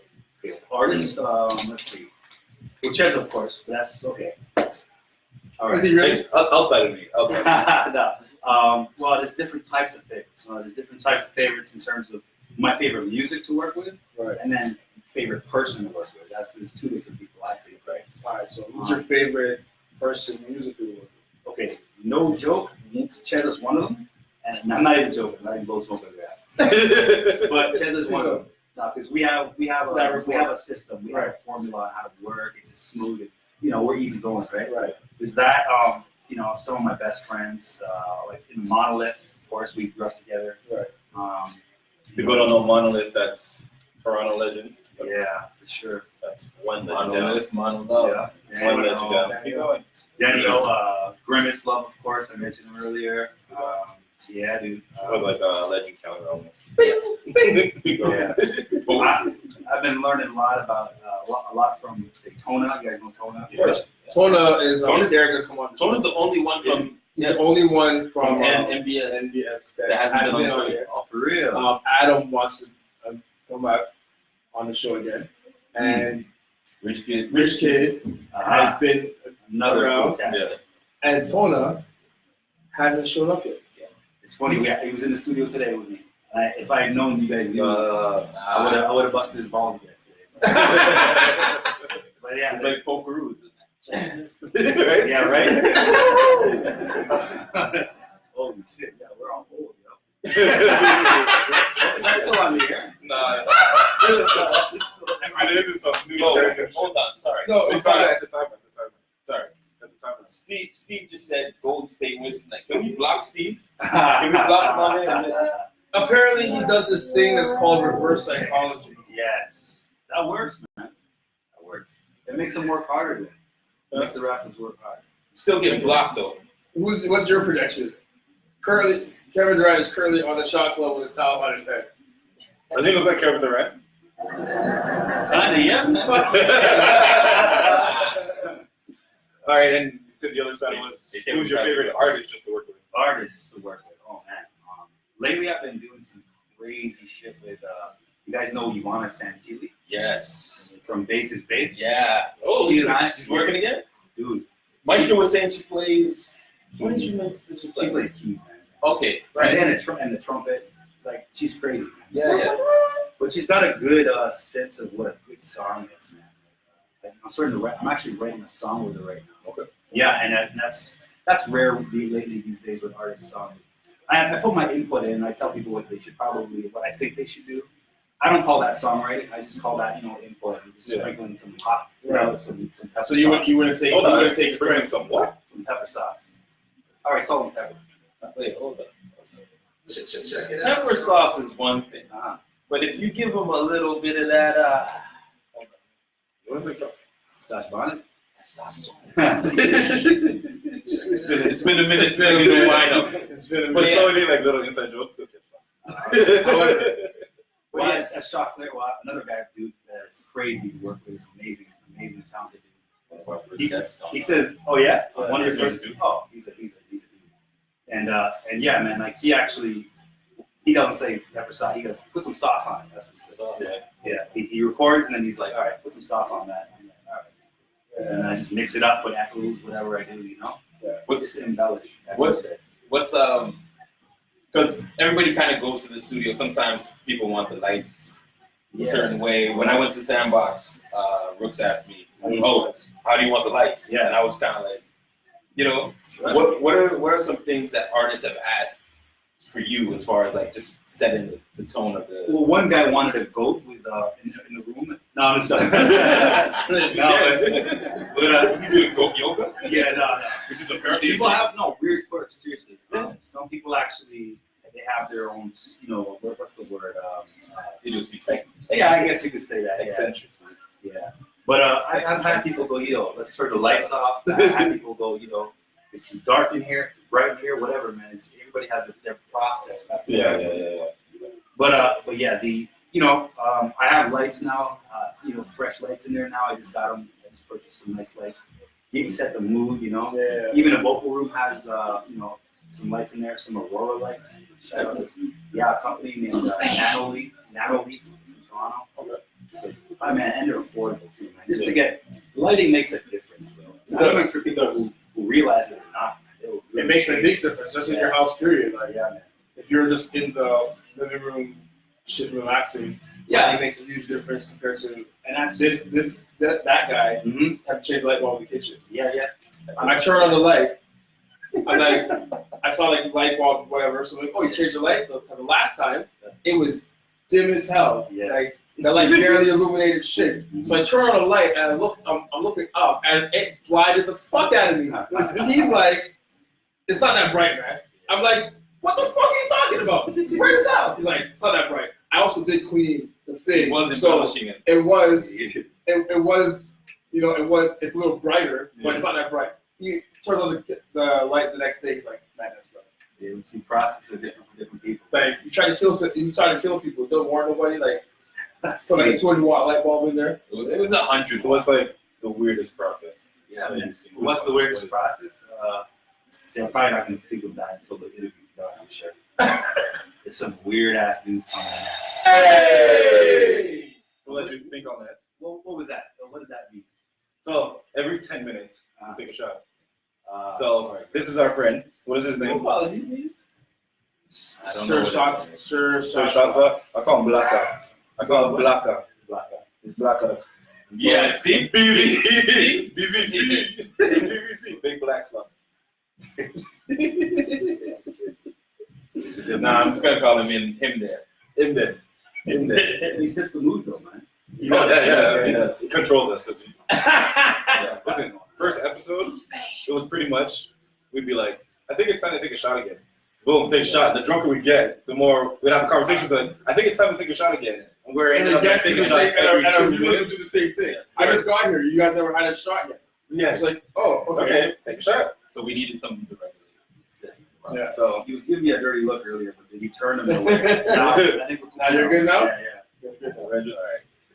Artists, let's see. Well, Ches, of course. That's okay. All right. Is he really? Outside of me. Outside. No. Well, there's different types of favorites. There's different types of favorites in terms of my favorite music to work with, Right. and then favorite person to work with. There's two different people, I think, right? All right. So who's your favorite person musically? Okay, no joke. Ches is one of them, and I'm not even joking. I'm not even blow smoke up your ass. But Ches is one of them. No, because we have a system. We have a formula on how to work. It's just smooth. And, we're easy going, right? Right. There's that. Some of my best friends, like in Monolith, of course, we grew up together. Right. People don't know Monolith. That's Toronto legend. Yeah, for sure. That's one legend down. Monolith, Monolith. Yeah. One legend down. Keep going. Daniel, Grimace Love, of course, I mentioned him earlier. Yeah, dude. Or like a legend counter almost. Yeah. I've been learning a lot about a lot from say Tona. You guys know Tona? Yeah. Tona is Tona's- scared to come on. Tona's the only one from He's the only one from NBS NBS that hasn't been on the show here. yet. Oh, for real? Adam wants to come back on the show again, and Rich Kid. Rich Kid has been Another around, fantastic. and Tona hasn't shown up yet. It's funny. He was in the studio today with me. If I had known you guys knew, I would have busted his balls again today. But yeah, It's like Pokeroos. Right? yeah, right. Holy shit! Yeah, we're on hold, yo. Is that still on the air? Nah. That's just still- If it is, it's something new. Oh, hold on. Sorry. No, it's not at the time. Sorry. At the time. Steve just said Golden State wins tonight. Can we block Steve? Can we block him on here? Apparently, he does this thing that's called reverse psychology. Yes, that works, man. That works. It makes them work harder. Then. It makes the rappers work harder. Still getting blocked though. What's your prediction? Currently, Kevin Durant is currently on the shot club with a towel on his head. Does he look like Kevin Durant? Kinda, yeah. All right, and you said the other side was who's your favorite artist just to work with? Artists to work with. Oh man. Lately, I've been doing some crazy shit with. You guys know Ioana Santilli Yes. from Bass's Bass. Yeah. Oh, She's working again? dude. Maestro was saying she plays. What did you know? Did she play? She plays keys, man. Okay. Right, Right. and the trumpet. Like she's crazy, man. Yeah. But she's got a good sense of what a good song is, man. Like, I'm starting to write. I'm actually writing a song with her right now. Okay. Yeah, and that's rare lately these days with artists. I put my input in. And I tell people what I think they should do. I don't call that songwriting. I just call that input. And just sprinkling some hot, some pepper. So you wouldn't take Hold on, you wouldn't take bring some what? some pepper sauce. All right, salt and pepper. Wait, hold on. Check it out. Pepper sauce is one thing, Uh-huh. but if you give them a little bit of that, What's it called? Scotch bonnet. it's been a minute. It's been a to minute. wind up. It's been a But But minute. yeah. so many like little inside jokes. Okay. Well, yes, that's Chocolate. Well, another guy, dude, that's crazy to work with. He's amazing, talented dude. He says, "Oh yeah, one of his Yeah, first dude. Oh, he's a dude." And yeah, man, like he doesn't say pepper sauce. He goes, "Put some sauce on it." That's what he says. Yeah. He records and then he's like, "All right, put some sauce on that." I'm like, all right. And I just mix it up, put echoes, whatever I do, What's Just embellish. That's what- what I said. What's because everybody kind of goes to the studio. Sometimes people want the lights a certain way. When I went to Sandbox, Rooks asked me, "Oh, how do you want the lights?" Yeah. And I was kind of like, what are some things that artists have asked for you as far as like just setting the tone of the? Well, one guy wanted a goat with in the room. No, I'm just no, but Is he doing goat yoga? yeah, no. Which is apparently People have weird quirks. Seriously, some people actually they have their own. What's the word? Yeah, I guess you could say that. Eccentricities. Yeah. But I've had people go, let's turn the lights off. I've had people go, it's too dark in here, it's too bright in here, whatever, man. Everybody has their process. That's the Yeah. But yeah, I have lights now. Fresh lights in there now. I just got them. I just purchased some nice lights. Set the mood. Yeah. Even the vocal room has some lights in there, some Aurora lights. Shout out to a company named Nano Leaf from Toronto. Okay. So Oh man, and they're affordable too, man. Just to get lighting makes a difference, bro. Not even for people who realize it or not. It makes a big difference, just in your house, period. Like, Yeah, man. if you're just in the living room, shit, relaxing, Yeah. it makes a huge difference compared to And that's that guy Mm-hmm. have to change the light bulb in the kitchen. Yeah, yeah. And I turn on the light. I'm like, I saw like light bulb, whatever. So I'm like, oh, you changed the light? Because the last time it was dim as hell. Yeah. Like that light barely illuminated shit. So I turn on the light and I'm looking up and it blinded the fuck out of me. He's like, it's not that bright, man. I'm like, what the fuck are you talking about? Bright as hell. He's like, it's not that bright. I also did clean the thing. It was so embellishing it. it was, you know, it's a little brighter, but it's not that bright. He turns on the light the next day. He's like, man, that's bright. See, processes are different for different people. Like you try to kill people. Don't warn nobody. Like so, like a 200-watt light bulb in there. It was 100. So what's like the weirdest process? Yeah, that man. you've seen? What's the weirdest process? See, I'm probably not going to think of that until the interview's done, I'm sure. There's some weird ass dudes coming in. Hey! We'll let you think on that. What was that? What does that mean? So every 10 minutes, we take a shot. So, So this is our friend. What is his No name? apologies, man. I don't know. Sure what shot. it is. Sure So shot. Shasta, I call him Blacka. I call him Blacka. It's Blacka. Yeah, see? BBC. BBC. BBC. Big black club. Nah, I'm just gonna call him there. In there. He sets the mood, though, man. Oh, yeah. He does. He controls us because Yeah. listen, first episode, it was pretty much, we'd be like, I think it's time to take a shot again. Boom, take a shot. The drunker we get, the more we'd have a conversation, but I think it's time to take a shot again. And we're And ended the up guests do taking the shots same. And every our 2 viewers minutes. do the same thing. I just got here. You guys never had a shot yet. Yeah. It's like, oh, Okay, okay. let's take a shot. So we needed something to regulate. Yeah. So, He was giving me a dirty look earlier, but then he turned him away. Now, I think we're cool Now you're good now? Yeah, all right.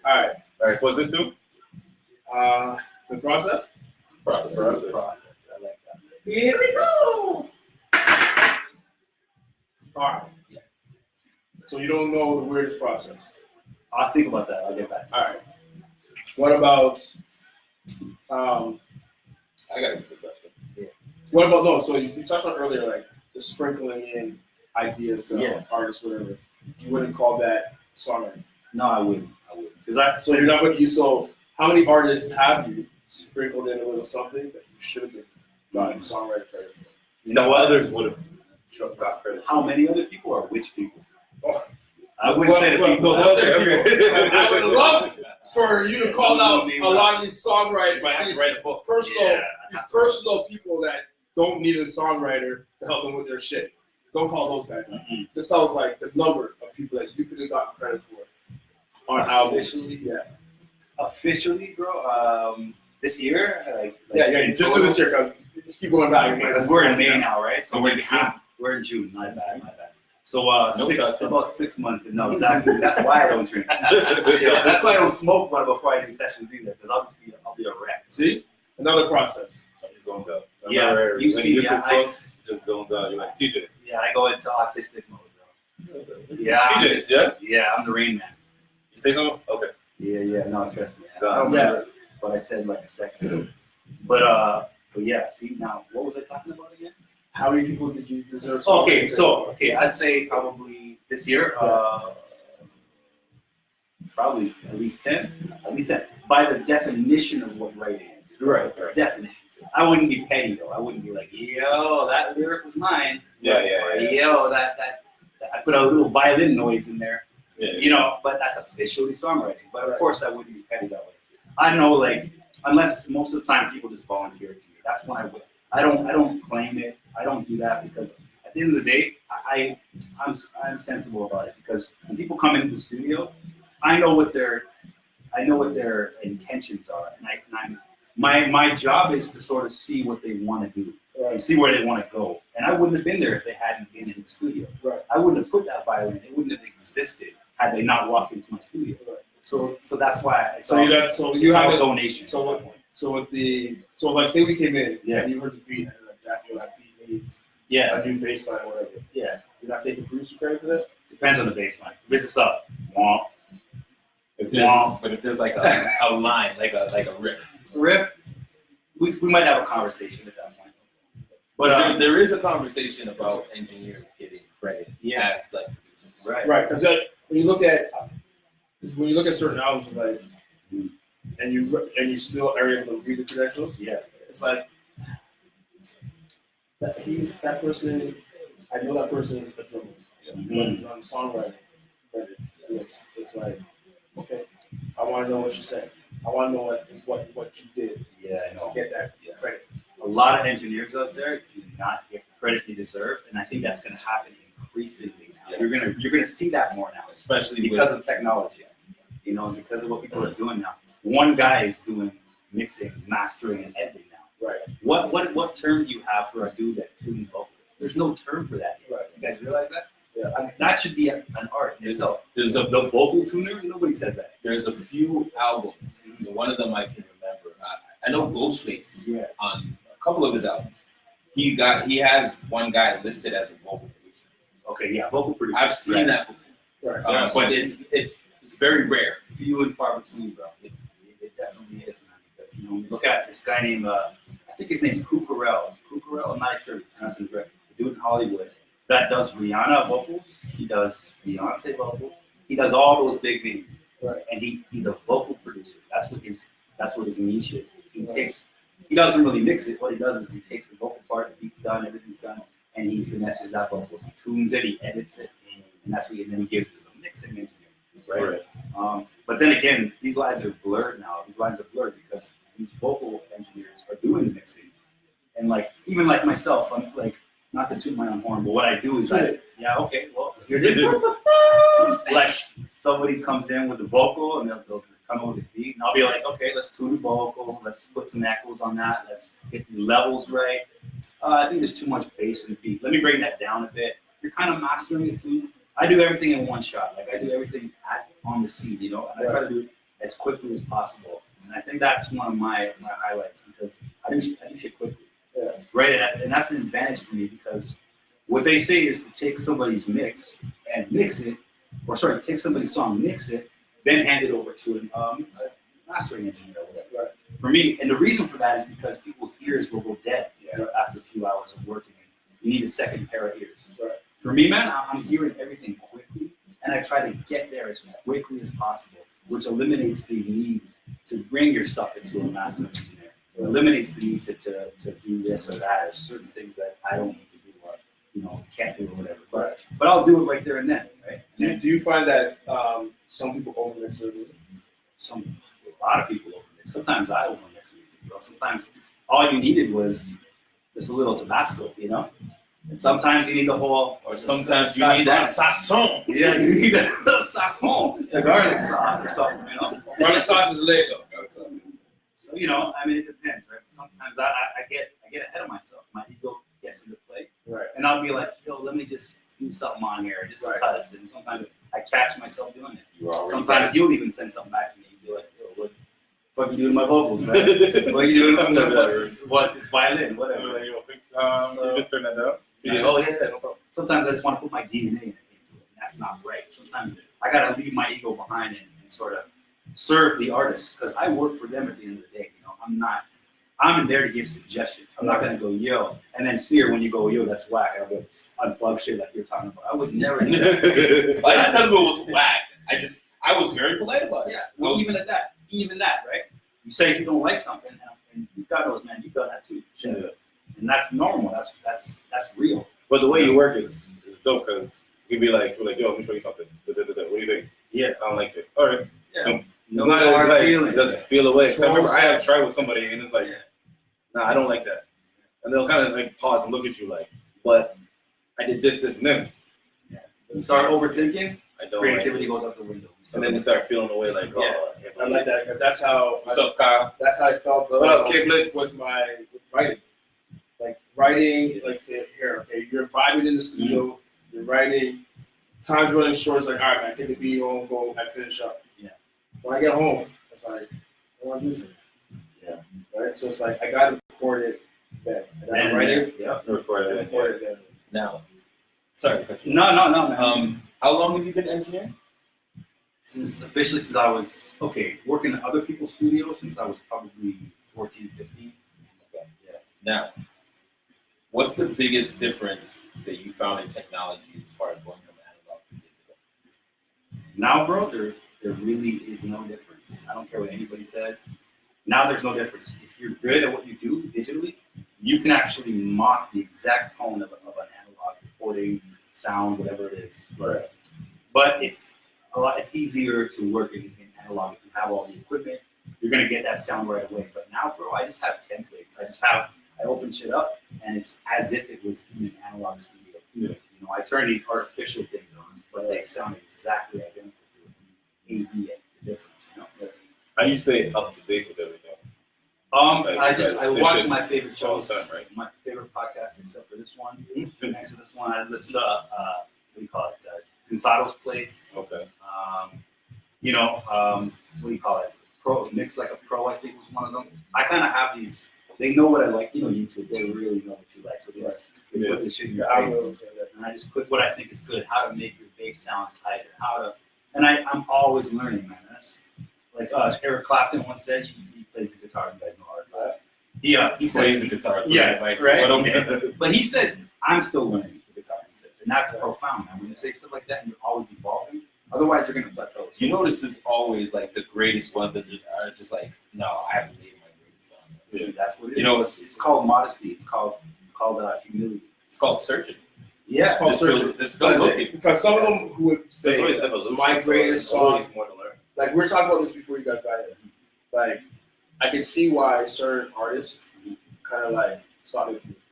All right. All right, so what's this do? The process. Process. Process. Process. I like that. Here we go. All right. So you don't know the weirdest process. I'll think about that. I'll get back to All right. What about I got a good question. what about no? So you touched on earlier, like the sprinkling in ideas to Yeah. artists, whatever. You wouldn't call that songwriting. No, I wouldn't. Because So you're not what you. So how many artists have you sprinkled in a little something that you should have been gotten songwriter credit for? No others would have got credit. how many other people or which people? Oh. I wouldn't say the Well, people. no, that's Okay, it, okay. people. I would love for you to call out Name a lot of these songwriters, Might have to these write a book. personal, these personal people that don't need a songwriter to help them with their shit. Don't call those guys out. Mhm. Just tell us like the number of people that you could have gotten credit for on albums. Officially? Yeah. Officially, bro. This year, Yeah. Just do this year, cause just keep going back. Because we're in May now, right? So So we're in June. We're in June. My bad. So shots. about 6 months. No, exactly. That's why I don't drink. Yeah, that's why I don't smoke before I do sessions either. Because I'll be a wreck. See, another process. Just zoned out. Yeah, Remember, you when see, used yeah, to smoke, just zoned out. You're like, TJ. Yeah, I go into autistic mode, bro. Yeah. TJ, yeah? Yeah, I'm the Rain Man. You say something? Okay. Yeah. No, trust me. I Done. don't remember what I said like a second. But yeah. See now, what was I talking about again? How many people did you deserve? Okay, I'd say probably this year, probably at least 10. At least 10. By the definition of what writing is. Right. Definition. I wouldn't be petty though. I wouldn't be like, yo, that lyric was mine. Yeah. Or, yo, that I put a little violin noise in there. Yeah. You know, but that's officially songwriting. But of course, I wouldn't be petty that way. I know, like, unless most of the time people just volunteer to me. That's when I would. I don't claim it. I don't do that because at the end of the day, I'm sensible about it because when people come into the studio, I know what their intentions are, and my job is to sort of see what they want to do and see where they want to go. And I wouldn't have been there if they hadn't been in the studio. Right. I wouldn't have put that violin. It wouldn't have existed had they not walked into my studio. Right. So that's why it's So all, you have a a donation. So like say we came in Yeah. and you heard the beat and like that, you're like beat needs Yeah, a new bass line or whatever. yeah. You're not taking producer credit for that? Depends on the baseline. This is up. Womp. But if there's like a line, like a riff. Riff, we might have a conversation at that point. But there is a conversation about engineers getting credit Yeah. as like producers. Right, because when you look at certain albums, like, and you still are able to read the credentials, Yeah. it's like that person. I know that person is a drummer, but he's on songwriting credit. It's like, okay, I want to know what you said. I want to know what you did Yeah, I to know. get that credit. A lot of engineers out there do not get the credit they deserve, and I think that's going to happen increasingly now. Yeah. You're gonna see that more now, Especially because of technology, you know, because of what people are doing now. One guy is doing mixing, mastering, and editing now. Right. What term do you have for a dude that tunes vocals? There's no term for that yet. Right. You guys realize that? Yeah. I mean, that should be an art in itself. there's The a vocal tuner, nobody says that. there's a few albums. One of them I can remember. I know Ghostface Yeah. on a couple of his albums. He has one guy listed as a vocal producer. Okay, yeah, vocal producer. I've seen that before, Right. but it's very rare. few and far between, bro. It definitely is, man. Because you know, when you look at this guy named I think his name's Cucurell. Cucurell, I'm not sure if I'm pronouncing it correct. The dude in Hollywood that does Rihanna vocals. He does Beyonce vocals. He does all those big names. Right. And he's a vocal producer. That's what his niche is. He doesn't really mix it. What he does is he takes the vocal part, the beat's done, everything's done, and he finesses that vocals. He tunes it, he edits it, and that's what he then gives to the mixing engineer. Right. But then again, these lines are blurred now. These lines are blurred because these vocal engineers are doing the mixing. And like, even like myself, I'm like, not to toot my own horn, but what I do is like somebody comes in with the vocal and they'll come over the beat, and I'll be like, okay, let's tune the vocal, let's put some echoes on that, let's get these levels right. I think there's too much bass in the beat. Let me bring that down a bit. You're kind of mastering it too. I do everything in one shot. Like I do everything on the seed, you know, and I try to do it as quickly as possible. And I think that's one of my highlights because I do shit quickly. Yeah. Right, and that's an advantage for me because what they say is to take somebody's mix and mix it, or sorry, take somebody's song, mix it, then hand it over to a mastering engineer or whatever. Right. For me, and the reason for that is because people's ears will go dead after a few hours of working. You need a second pair of ears. Right. For me, man, I'm hearing everything quickly, and I try to get there as quickly as possible, which eliminates the need to bring your stuff into a mastering engineer. It eliminates the need to do this or that, or certain things that I don't need to do or, you know, can't do or whatever. But I'll do it right there and then, right? Do you find that some people overmix their music? A lot of people overmix. Sometimes I overmix music, bro. Sometimes all you needed was just a little Tabasco, you know? And sometimes you need the whole, Or sometimes you need that sazon. yeah, you need the sazon, the garlic sauce or something, you know? Garlic sauce is lit though. So, you know, I mean, it depends, right? Sometimes I get ahead of myself. My ego gets into play. Right. And I'll be like, yo, let me just do something on here, just because. And sometimes I catch myself doing it. Sometimes you'll even send something back to me. You'll be like, yo, what the fuck you doing to my vocals, man? What are you doing to them? What's this violin? Whatever. You just turn that down. Yeah. Oh yeah, no problem. Sometimes I just want to put my DNA into it, and that's not right. Sometimes I got to leave my ego behind and sort of serve the artist because I work for them at the end of the day. You know, I'm there to give suggestions. I'm not gonna go yo and then sneer when you go yo. That's whack. I'll go unplug shit like you're talking about. I would never. Do that. I didn't tell them it was whack. I was very polite about it. Yeah. Well, even that, right? You say you don't like something, and God knows, man, you've done that too. Yeah. And that's normal. That's real. But the way you work is dope because you'd be like, yo, let me show you something. What do you think? Yeah. I don't like it. All right. Yeah. It's not it's like, feeling. it doesn't feel away. Sure. I remember I have tried with somebody and it's like, nah, I don't like that. And they'll kind of like pause and look at you like, but I did this, and this. You start overthinking, I don't creativity like goes out the window. and then you start feeling away like, oh, I like that because that's how What's up, Kyle? that's how I felt What up, Kid Blitz? with writing. Like writing, like say here, okay, you're vibing in the studio, you're writing, time's running short, it's like, all right, man, take a beat home, go and finish up. Yeah. When I get home, it's like, I want to do something. Yeah. Right? So it's like I gotta record it then. And I write it, Yeah. record and it. record it then. Now, sorry. No, man. How long have you been engineering? since I was working in other people's studios since I was probably 14, 15. Okay. Yeah. Now, what's the biggest difference that you found in technology as far as going from analog to digital? Now, bro, there really is no difference. I don't care what anybody says. Now there's no difference. If you're good at what you do digitally, you can actually mock the exact tone of an analog recording, sound, whatever it is. Right. But it's easier to work in analog if you have all the equipment. You're gonna get that sound right away. But now, bro, I just have templates. I open shit up, and it's as if it was in an analog studio. Yeah. You know, I turn these artificial things on, but they sound exactly identical to it. A/B the difference, you know. How you stay up to date with everything? Like, I this watch shit my favorite all shows, the time, right? my favorite podcast, except for this one. Next to this one, I listen to what do you call it? Consado's Place. Okay. What do you call it? Mix Like a Pro, I think was one of them. I kind of have these. They know what I like. You know, YouTube. They really know what you like. So they put this shit in your face, and I just click what I think is good. How to make your bass sound tighter. I'm always learning, man. That's like Eric Clapton once said. He plays the guitar. You guys know Eric Clapton. He said Plays the guitar. Yeah, like, right. What okay. But he said, I'm still learning the guitar. He said, and that's profound, man. When you say stuff like that, and you're always evolving. Otherwise, you're gonna plateau. You notice it's always like the greatest ones that are just like, no, I haven't made my greatest song. See, that's what it is. You know, it's called modesty. It's called humility. It's called searching. Yeah. It's called searching. There's still looking. Because some of them who would There's say always evolution. my so greatest there's always song, more to learn. like we were talking about this before you guys got here. Like I can see why certain artists kind of like stop making music.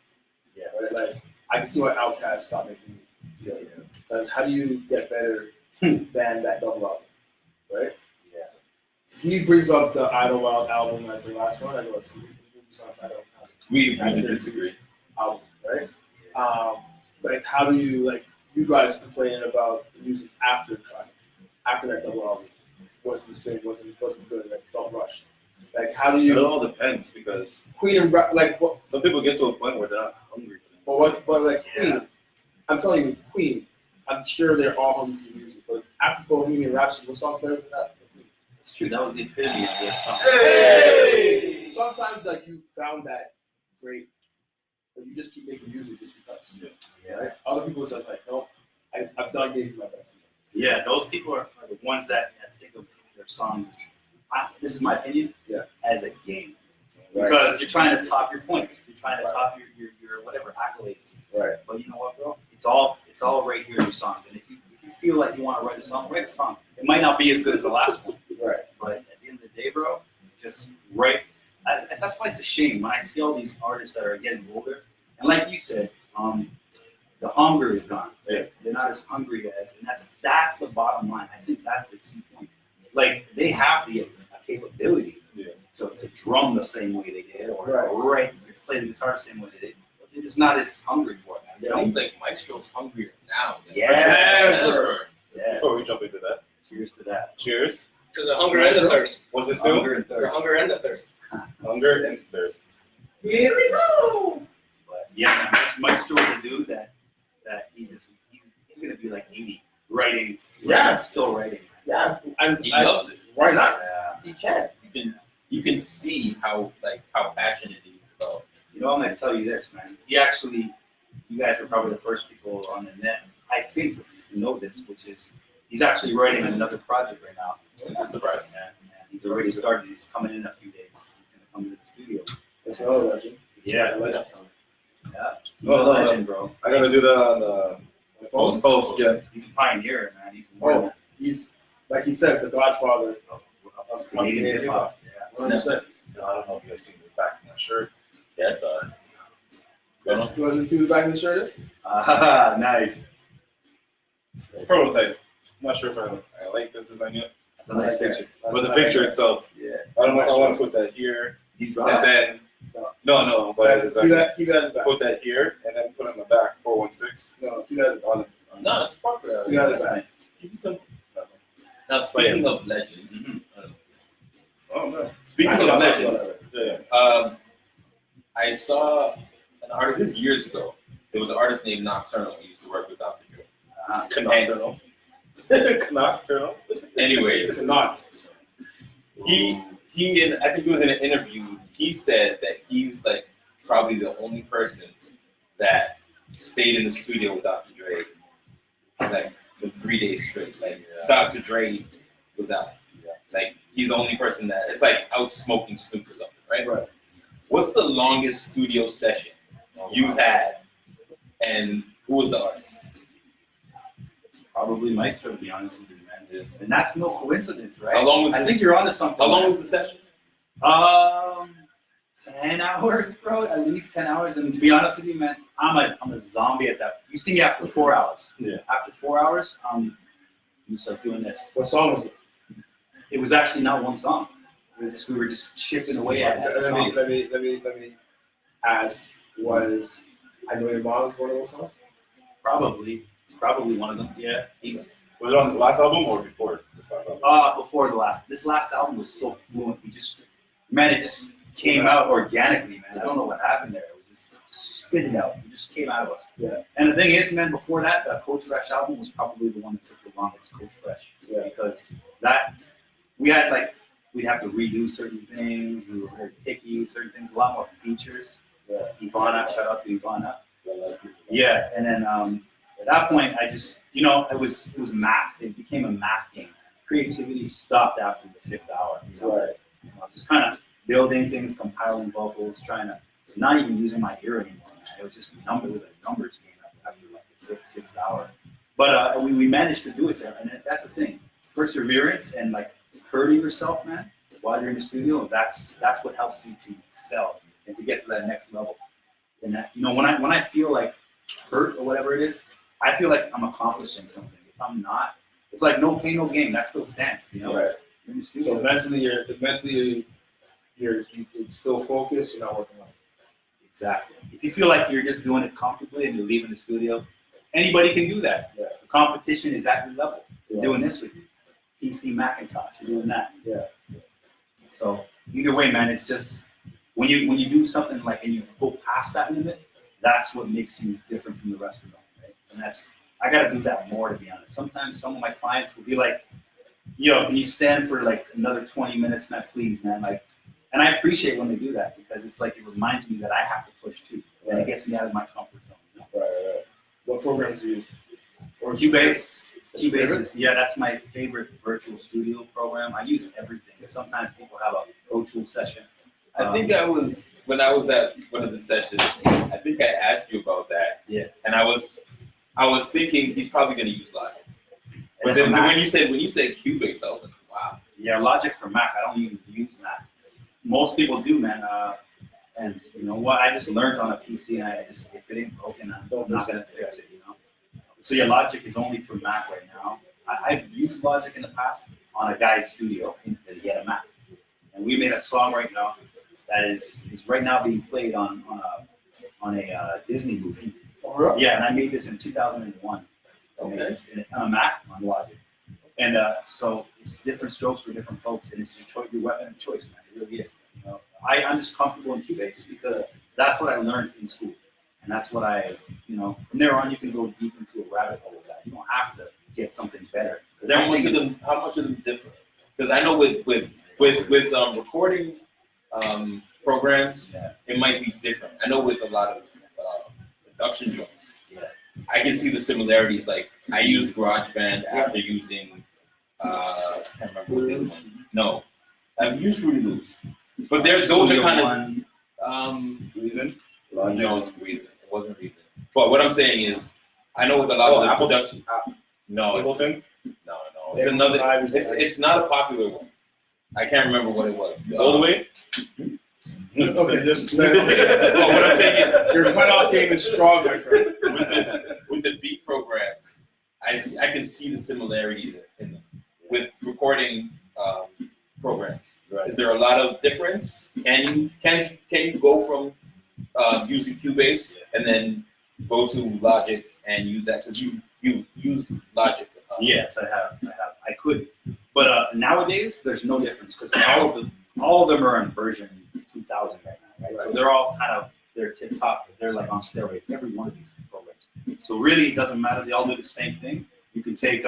Yeah, right. Like I can see why Outkast stopped making music. Yeah. Because how do you get better than that double album, right? Yeah. He brings up the Idlewild album as the last one. I know it's songs I don't know. We That's their disagree. album, right? Like how do you like you guys complaining about the music after that double album wasn't the same, wasn't good, like felt rushed. Like how do It you all depends because Queen and like what some people get to a point where they're not hungry for them. but like Yeah. Queen, I'm telling you, Queen, I'm sure they're all hungry for music, but after Bohemian Rhapsody, what song better than that? It's true. That was the epitome of their song. Hey! Sometimes like you found that great, but you just keep making music just because. Yeah. Right? Other people are just like, no, I've done giving you my best. Yeah, those people are the ones that think of their songs. This is my opinion. Yeah. As a game, Right. because you're trying to top your points. You're trying to top your whatever accolades. Right. But you know what, bro? It's all right here in your song. And if you feel like you want to write a song, write a song. It might not be as good as the last one. Right. But at the end of the day, bro, just write. That's why it's a shame when I see all these artists that are getting older. And like you said, the hunger is gone. Yeah. They're not as hungry as, and that's the bottom line. I think that's the key point. Like they have the capability to drum the same way they did, or play the guitar the same way they did, but they're just not as hungry for it. It seems like Maestro's hungrier now. Yeah. Before we jump into that, Cheers to that. cheers. To the hunger and the thirst. What's this do? Hunger and The thirst. hunger and the thirst. Hunger and thirst. Here we go. But yeah, man, Maestro is a dude that he's gonna be like 80, writing. Yeah. Still writing. Yeah. He loves it. Why not? Yeah. He can. You can see how passionate he is about. You know, I'm gonna tell you this, man. You guys are probably the first people on the net, I think, to know this, which is he's actually writing another project right now. I'm not surprised. And he's already started. He's coming in a few days. He's gonna come to the studio. That's another legend. Yeah, Legend. yeah. He's No, a no, legend, bro. I gotta do that on the post. Yeah. He's a pioneer, man. He's more Oh, he's like he says, the Godfather of Canadian hip hop. Yeah. 100%. I don't know if you guys seen the back of my shirt. Yes, You want to see the back of the shirt is? Nice. Prototype. I'm not sure if I like this design yet. That's a nice picture. But the picture itself, Yeah. I don't know if I want to put that here You and draw. then no, but it's Keep like that in the back. put that here and then put on the back 416 No, keep that in the back. on no, it's popular. Keep that in the That's back. nice. Give you some. Now, speaking of legends, Oh no. speaking Actually, of I'm not legends, sure. I saw an artist this years ago. There was an artist named Nocturnal. He used to work with Dr. Dre. Nocturnal. Nocturnal. Anyways, It's not. he and I think it was in an interview. He said that he's like probably the only person that stayed in the studio with Dr. Dre like for 3 days straight. Like Dr. Dre was out. Like he's the only person that it's like out smoking Snoop or something, right? Right. What's the longest studio session you've had, and who was the artist? Probably Maestro, to be honest with you, man. And that's no coincidence, right? How long was I the- think you're onto something. How long man. was the session? 10 hours, bro. At least 10 hours. And to be honest with you, man, I'm a zombie at that. You see me after 4 hours. Yeah. After 4 hours, you start doing this. What song was it? It was actually not one song. It was just we were just chipping away at the song. Let me ask. Was I Know Your Mom's one of those songs? Probably one of them. Yeah. Was it on his last album or before this last album? Before the last. This last album was so fluent. It just came out organically, man. I don't know what happened there. It was just spit it out. It just came out of us. Yeah. And the thing is, man, before that, the Coach Fresh album was probably the one that took the longest. Coach Fresh. Yeah. Because that we'd have to redo certain things. We were very picky. Certain things, a lot more features. Yeah. Ivana, shout out to Ivana. Yeah, and then at that point, I just, it was math. It became a math game. Creativity stopped after the 5th hour. Right. I was just kind of building things, compiling vocals, trying to not even using my ear anymore. Man. It was just it was a numbers game after like the 5th, 6th hour. But we managed to do it there, and that's the thing. Perseverance and like hurting yourself, man, while you're in the studio. That's what helps you to excel and to get to that next level. And that, when I feel like hurt or whatever it is, I feel like I'm accomplishing something. If I'm not, it's like no pain, no gain. That still stands, Right. You're in the studio. So mentally you're still focused. You're not working on it. Exactly. If you feel like you're just doing it comfortably and you're leaving the studio, anybody can do that. Yeah. The competition is at your level. You're Yeah. doing this with you. PC Macintosh, you're doing that. Yeah. So either way, man, it's just when you do something like and you go past that limit, that's what makes you different from the rest of them, right? And I gotta do that more, to be honest. Sometimes some of my clients will be like, "Yo, can you stand for like another 20 minutes, man, please, man?" Like, and I appreciate when they do that because it's like it reminds me that I have to push too, and it gets me out of my comfort zone. Right. What programs do you use? Or Cubase. Favorite? Cubase is, that's my favorite virtual studio program. I use everything. Sometimes people have a Pro Tools session. I think when I was at one of the sessions, I think I asked you about that. Yeah. And I was thinking he's probably going to use Logic. But That's then a Mac. when you said Cubase, I was like, wow. Yeah, Logic for Mac. I don't even use Mac. Most people do, man. And you know what? I just learned on a PC, and if it ain't broken, I'm not gonna fix it. So yeah, Logic is only for Mac right now. I've used Logic in the past on a guy's studio that he had a Mac, and we made a song right now that is right now being played on a Disney movie. Yeah, and I made this in 2001. I made this on a Mac on Logic. And so it's different strokes for different folks, and it's your weapon of choice, man. It really is. I'm just comfortable in Cubase because that's what I learned in school, and that's what from there on you can go deep into a rabbit hole with that. You don't have to get something better because How much of them differ? Because I know with recording programs, it might be different. I know with a lot of production joints, I can see the similarities. Like I use GarageBand after using I can't remember what the other one. No, I've used Fruity Loops, but those are kind of Reason? no, it wasn't Reason. It wasn't Reason. But what I'm saying is, I know with a lot of the Apple production. No, it's, Ableton? no, it's another. It's not a popular one. I can't remember what it was. All the way? Okay, just But what I'm saying is, your cutoff game is strong, my friend. with the beat programs, I can see the similarities in them with recording programs. Right. Is there a lot of difference? Can you go from using Cubase and then go to Logic and use that because you use Logic? Yes, I have. I could, but nowadays there's no difference because all of them are in version 2000 right now, right? So they're all they're tip top. They're like on steroids. Every one of these programs. So really, it doesn't matter. They all do the same thing. You can take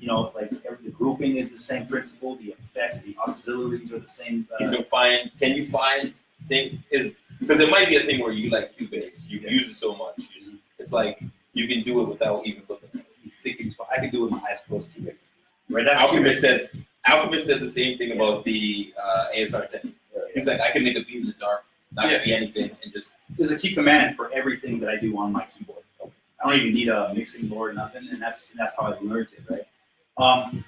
you know, like the grouping is the same principle, the effects, the auxiliaries are the same. Can you find thing is because it might be a thing where you like Cubase, you use it so much. It's like you can do it without even looking at it. You think I can do it with my eyes closed to Cubase. Right? That's Alchemist said the same thing about the ASR 10. He's like, I can make a beat in the dark, not see anything, and just. There's a key command for everything that I do on my keyboard. I don't even need a mixing board, nothing, and that's how I learned it, right?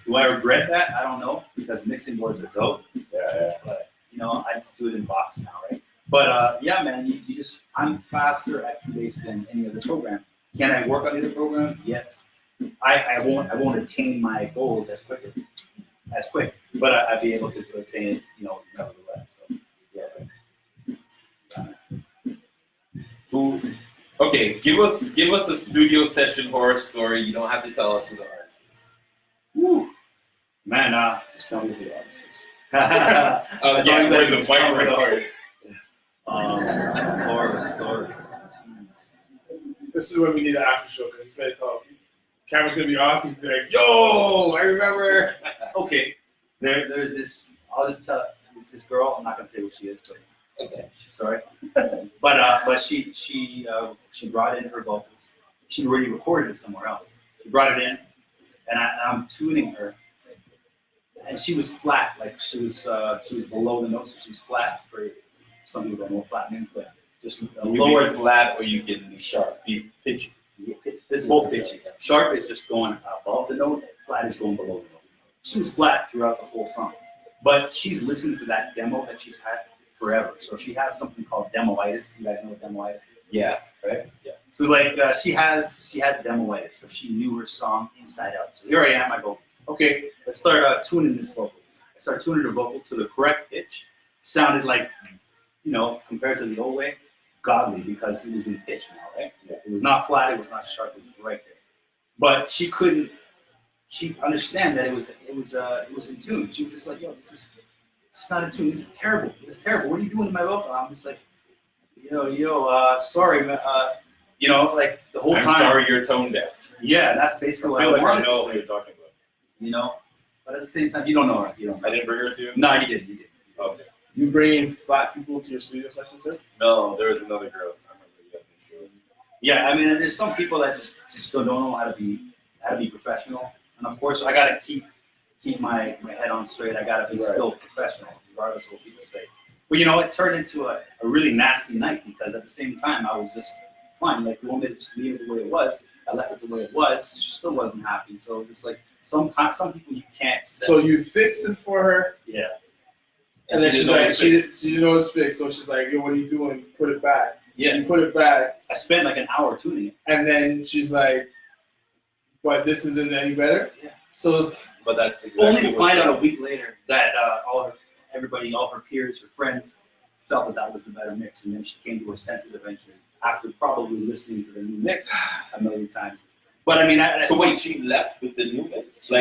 Do I regret that? I don't know, because mixing boards are dope. Yeah. But you know, I just do it in box now, right? But yeah, man, you just I'm faster at Cubase than any other program. Can I work on other programs? Yes. I won't attain my goals as quick, but I'd be able to attain it, you know, nevertheless. So, yeah. Who? Okay, give us a studio session horror story. You don't have to tell us who the artist is. Woo. Man, just tell me who the artist is. Yeah, we're the mic right Horror story. This is when we need an after show because he's gonna talk. Camera's gonna be off. He's gonna be like, "Yo, I remember." Okay, there's this. I'll just tell. There's this girl. I'm not gonna say who she is, but Okay. sorry. But she brought in her vocals. She already recorded it somewhere else. She brought it in, and I'm tuning her, and she was flat. Like she was below the note, so she was flat. For some people don't know what flat means, but just You lower. can be flat or you can be pitchy. It's both pitchy. Sharp is just going above the note. Flat is going below the note. She was flat throughout the whole song, but she's listened to that demo that she's had forever. So she has something called demoitis. You guys know what demoitis is? Yeah. Right? Yeah. So like she had demoitis, so she knew her song inside out. So here I am. I go, okay, let's start tuning this vocal. I start tuning the vocal to the correct pitch. Sounded like, you know, compared to the old way, godly because it was in pitch now, right? Yeah. It was not flat. It was not sharp. It was right there. But she couldn't. She understand that it was in tune. She was just like, yo, it's not in tune. This is terrible. This is terrible. What are you doing to my vocal? I'm just like, sorry, man. You know, like the whole I'm time. sorry you're tone deaf. Yeah, that's basically I what feel like I wanted know to who say, you're talking about. you know, but at the same time, you don't know her. You don't know. I didn't bring her to you? No, you didn't. You didn't. Okay. You bringing flat people to your studio sessions, sir? No, there was another girl. I remember you. Yeah, I mean, there's some people that just still don't know how to be professional, and of course, I gotta keep my head on straight. I gotta be still professional, regardless of what people say. But you know, it turned into a really nasty night because at the same time, I was just fine. Like, you want me to just leave it the way it was? I left it the way it was. She still wasn't happy. So it was just like some people you can't say. So you fixed it for her, Yeah. and then She she's didn't know like, it's she didn't know it's fixed. So she's like, yo, what are you doing? Put it back. Yeah. You put it back, I spent like an hour tuning it. and then she's like, but this isn't any better. Yeah. So But that's exactly Only to what find out a week later that all her peers, her friends, felt that was the better mix, and then she came to her senses eventually after probably listening to the new mix a million times. But I mean, So wait, she left with the new mix? she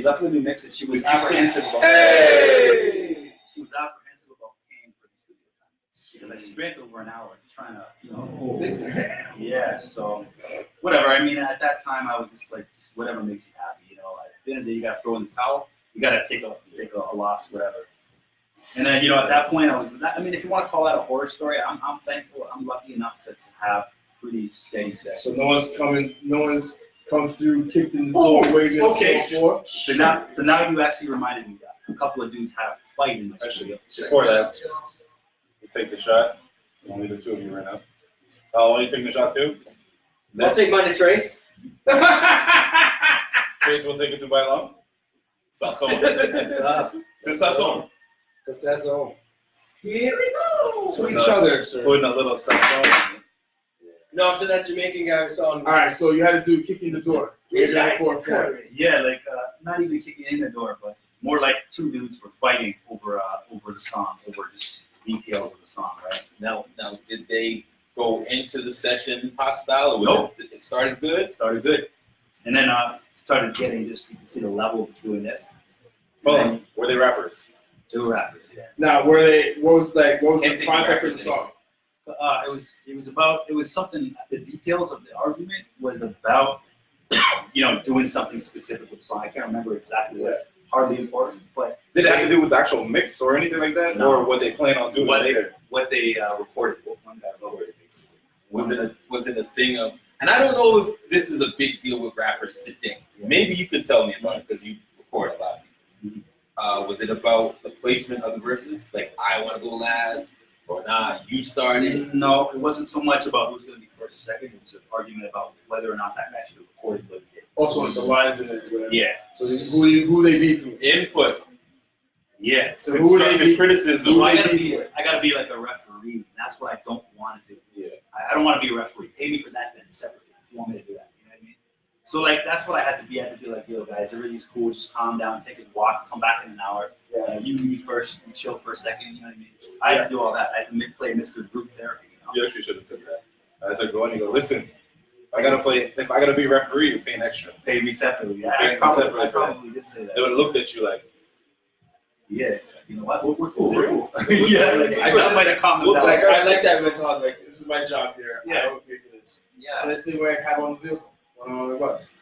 left with the new mix, and she was apprehensive about. hey, She was apprehensive about paying for the studio time because I spent over an hour trying to, fix it. Yeah. So whatever. I mean, at that time, I was just like, just whatever makes you happy. You know, at the end of the day, you got to throw in the towel. You got to take a loss, whatever. And then, at that point, I mean, if you want to call that a horror story, I'm thankful. I'm lucky enough to have pretty steady sex. So no one's come through, kicked in the door, waving okay. on the floor. So now you actually reminded me that a couple of dudes had a fight in the studio. Before that, let's take the shot. Only the two of you right now. Want you taking the shot too? I'll take mine to Trace. Trace will take it to by long. Sasson. That's up. C'est Sasson. To Saison. Here we go. To each other, sir. Putting a little Sasson. No, to that Jamaican guy who saw All right, so you had to do kicking the door. Yeah, Yeah, like not even kicking in the door, but more like two dudes were fighting over the song, over just details of the song, right? Now, did they go into the session hostile, or Nope. it started good? It started good, and then started getting just, you can see the level of doing this. Oh, were they rappers? Two rappers, yeah. Now, what was Can't the take context of the rappers song? It was something. The details of the argument was about doing something specific with the song. I can't remember exactly what. Hardly important, but Did it have to do with the actual mix or anything like that, No. or what they plan on doing later? what they recorded, what one guy recorded basically. Was it a thing of? And I don't know if this is a big deal with rappers today. Maybe you could tell me about it because you record a lot. Was it about the placement of the verses? Like, I want to go last, or nah, you started? No, it wasn't so much about who's going to be first or second. It was an argument about whether or not that guy should have recorded what he did. Also, like the lines in it. Whatever. Yeah. So who they beef with? Input. Yeah. So who they Constructive beef? criticism. So Who I they gotta beef with? I gotta be like a referee. And that's what I don't want to do. Yeah. I don't want to be a referee. Pay me for that then separately if you want me to do that. You know what I mean? So like that's what I had to be. I had to be like, yo guys, everything's cool. Just calm down, take a walk, come back in an hour. You leave first, you chill for a second. You know what I mean? I had to do all that. I had to play Mr. Group Therapy. You actually should have said that. I had to go in and go, listen, if I gotta be referee, you're paying extra. Pay me separately. Pay me I separately for that. probably did say that. They would have looked at you like, Yeah. You know what? What's Cool, this? right? Yeah. Like, I might have calmed Looks down. like I like that mentality. Like, this is my job here. I Yeah. don't pay for this. Yeah. So that's the way I have on the vehicle when I'm on the bus.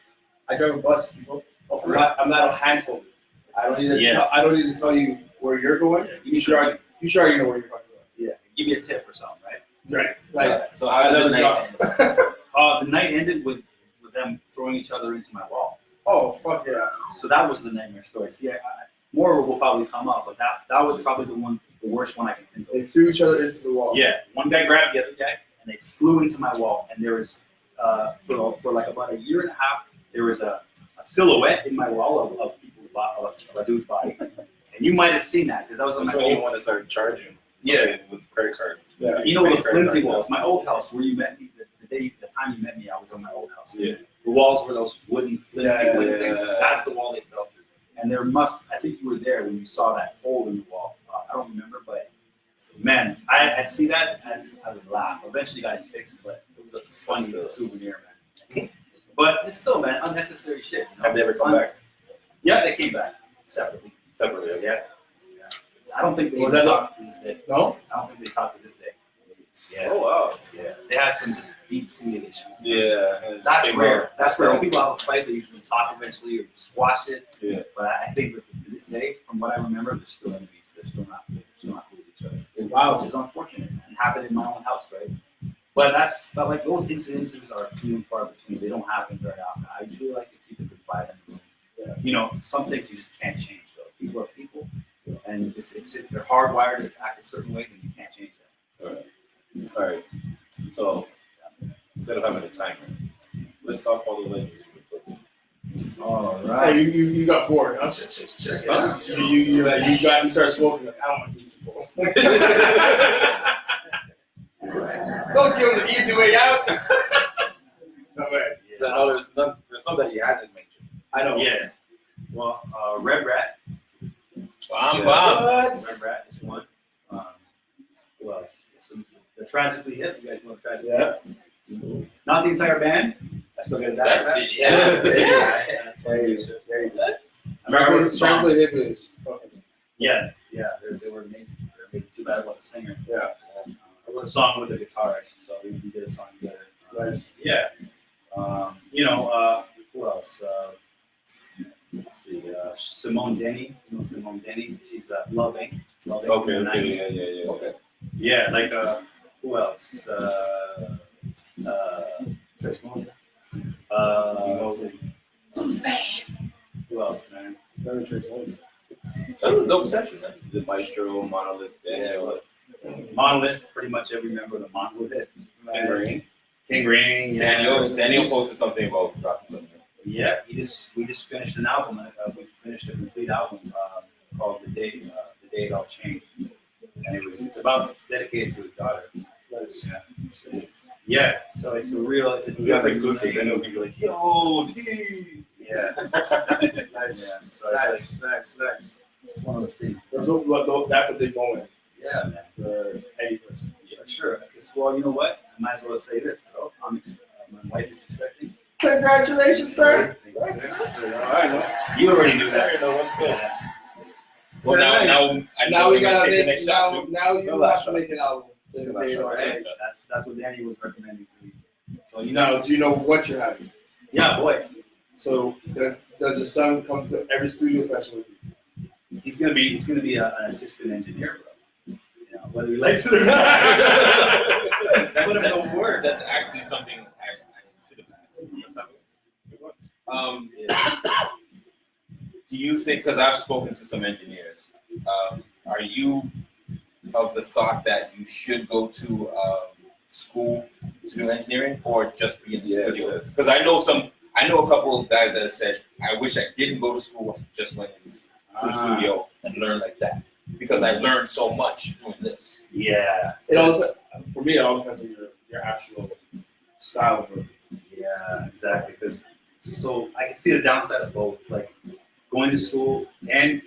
I drive a bus, people. I'm not a handhold. I don't need to. Yeah. I don't need to tell you where you're going. Yeah. You should already know where you're fucking Yeah. Give me a tip or something, right? going. Right. Like So how did the night end? The night ended with them throwing each other into my wall. oh fuck yeah. So that was the nightmare story. See, more will probably come up, but that was probably the worst one I can think They of. threw each other into the wall. Yeah, one guy grabbed the other guy, and they flew into my wall. And there was, for like about a year and a half, there was a silhouette in my wall of people's body, of a dude's body. And you might have seen that because that was on that's my when you old. want to start charging. Yeah. With credit cards. Yeah. You know the Credit card flimsy card. walls. My old house where you met me, the time you met me, I was on my old house. Yeah. The walls were those wooden, flimsy Yeah, wooden yeah, things. yeah. That's the wall they fell through. And I think you were there when you saw that hole in the wall. I don't remember, but man, I'd see that and I would laugh. Eventually got it fixed, but it was a funny souvenir, man. But it's still, man, unnecessary shit. You know? Have they ever come back Yeah, they came back separately. separately? Yeah. I don't think they Was even that talk to this day. No. I don't think they talk to this day. Yeah. Oh wow. Yeah. They had some just deep-seated issues. Yeah. and it That's came rare. out. That's rare. When people have a fight, they usually talk eventually or squash it. Yeah. But I think to this day, from what I remember, they're still enemies. They're still not cool with each other. Wow. Which is unfortunate and happened in my own house, right? But like those incidences are few and far between. They don't happen very often. I usually like to keep a good vibe in the room. Yeah. You know, some things you just can't change though. People are people, and they're hardwired to act a certain way, then you can't change that. All right. So instead of having a timer, let's talk all the legends. All Hey, you got bored, huh? Check it out. You started smoking. Like, I don't want to do this. Don't give him the easy way out. No way. I know there's some that he hasn't mentioned. I know. Yeah. Well, Red Rat. Bomb. Red Rat is one. Who else? The Tragically Hip. You guys know the Tragically Hip? Yeah. Not the entire band. I still get that. That's right? it. Yeah. Yeah. That's There you funny. go. There you go. I remember the song. Chocolate Hip is fucking. Yeah. They were amazing. They were too bad about the singer. Yeah. I wrote a song with the guitarist, so we did a song together. Nice. Yeah. Who else? Let's see. Simone Denny. You know Simone Denny? She's loving. Loving from the 90s. Yeah. Okay. Yeah, like who else? Trace Motion. Let's see. Who else, man? Never Trace Motion. That was a dope session, man. The Maestro, Monolith, Daniel, Monolith. Pretty much every member of the Monolith. King Rain. King Rain. Yeah. Daniel posted something about dropping something. Yeah, we just finished an album. We finished a complete album called The Day It All Changed, and it's dedicated to his daughter. Nice. Yeah, so it's a That's different exclusive. Daniel's gonna be like, yo, T. Yeah, Nice. yeah. So Nice. it's one of those things. That's a big moment Yeah, man. for any person. Yeah, sure. Well, you know what? I might as well say this, bro. My wife is expecting. Congratulations, sir. All right, You already knew that. no, what's good? Yeah. Well, Yeah, now we we're gonna gotta take the make next shot too. now you No last have to make an album. This is Say the last the shot, day right? it all That's what Danny was recommending to me. So changed. Now, do you know what you're having? Yeah, boy. So does your son come to every studio session with you? He's gonna be an assistant engineer, bro. You know, whether he likes it or not. Put him to work. That's actually something I should have asked. Do you think, because I've spoken to some engineers, are you of the thought that you should go to school to do engineering or just be in the studio? Because I know a couple of guys that have said, I wish I didn't go to school and just went to the studio and learned like that. Because I learned so much doing this. Yeah. It also, for me, it all depends on your actual style of work. Yeah, exactly. Because so I can see the downside of both. Like going to school and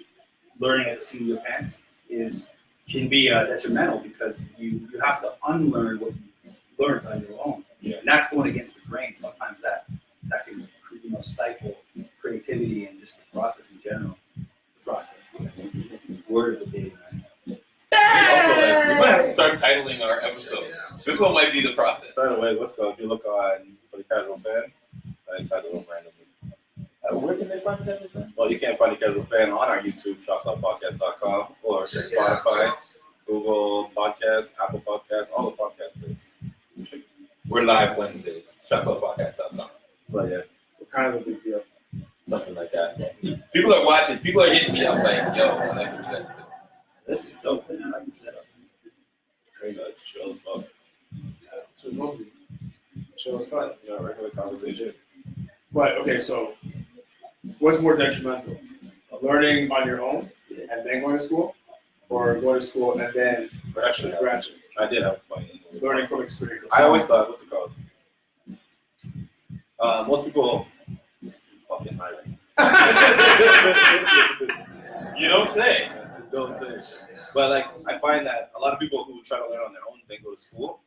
learning at the seat of your pants can be detrimental because you have to unlearn what you learned on your own. Yeah. And that's going against the grain. Sometimes that can stifle creativity and just the process in general. Process. Word of the day, man. Also, we might have to start titling our episodes. This one might be the process. By the way, let's go. If you look on for the casual fan, I title them randomly. Where can they find that? Well, you can't find the casual fan on our YouTube, shotcloudpodcast.com, or Spotify, Google Podcasts, Apple Podcasts, all the podcast places. We're live Wednesdays. Shotcloudpodcast.com. But yeah. What kind of a big deal? Something like that. People are watching. People are hitting me up like, yo, I like what you guys do. This is dope, man. I like the setup. Crazy, it's chill as fuck. So it's supposed to be chill as fun. You know, regular conversation. But okay, so what's more detrimental? Learning on your own and then going to school, or going to school and then Actually, graduate? I did have fun. Learning from experience. I always thought, what's it called? Most people fucking hiring. You don't say. Don't say. But like, I find that a lot of people who try to learn on their own, they go to school,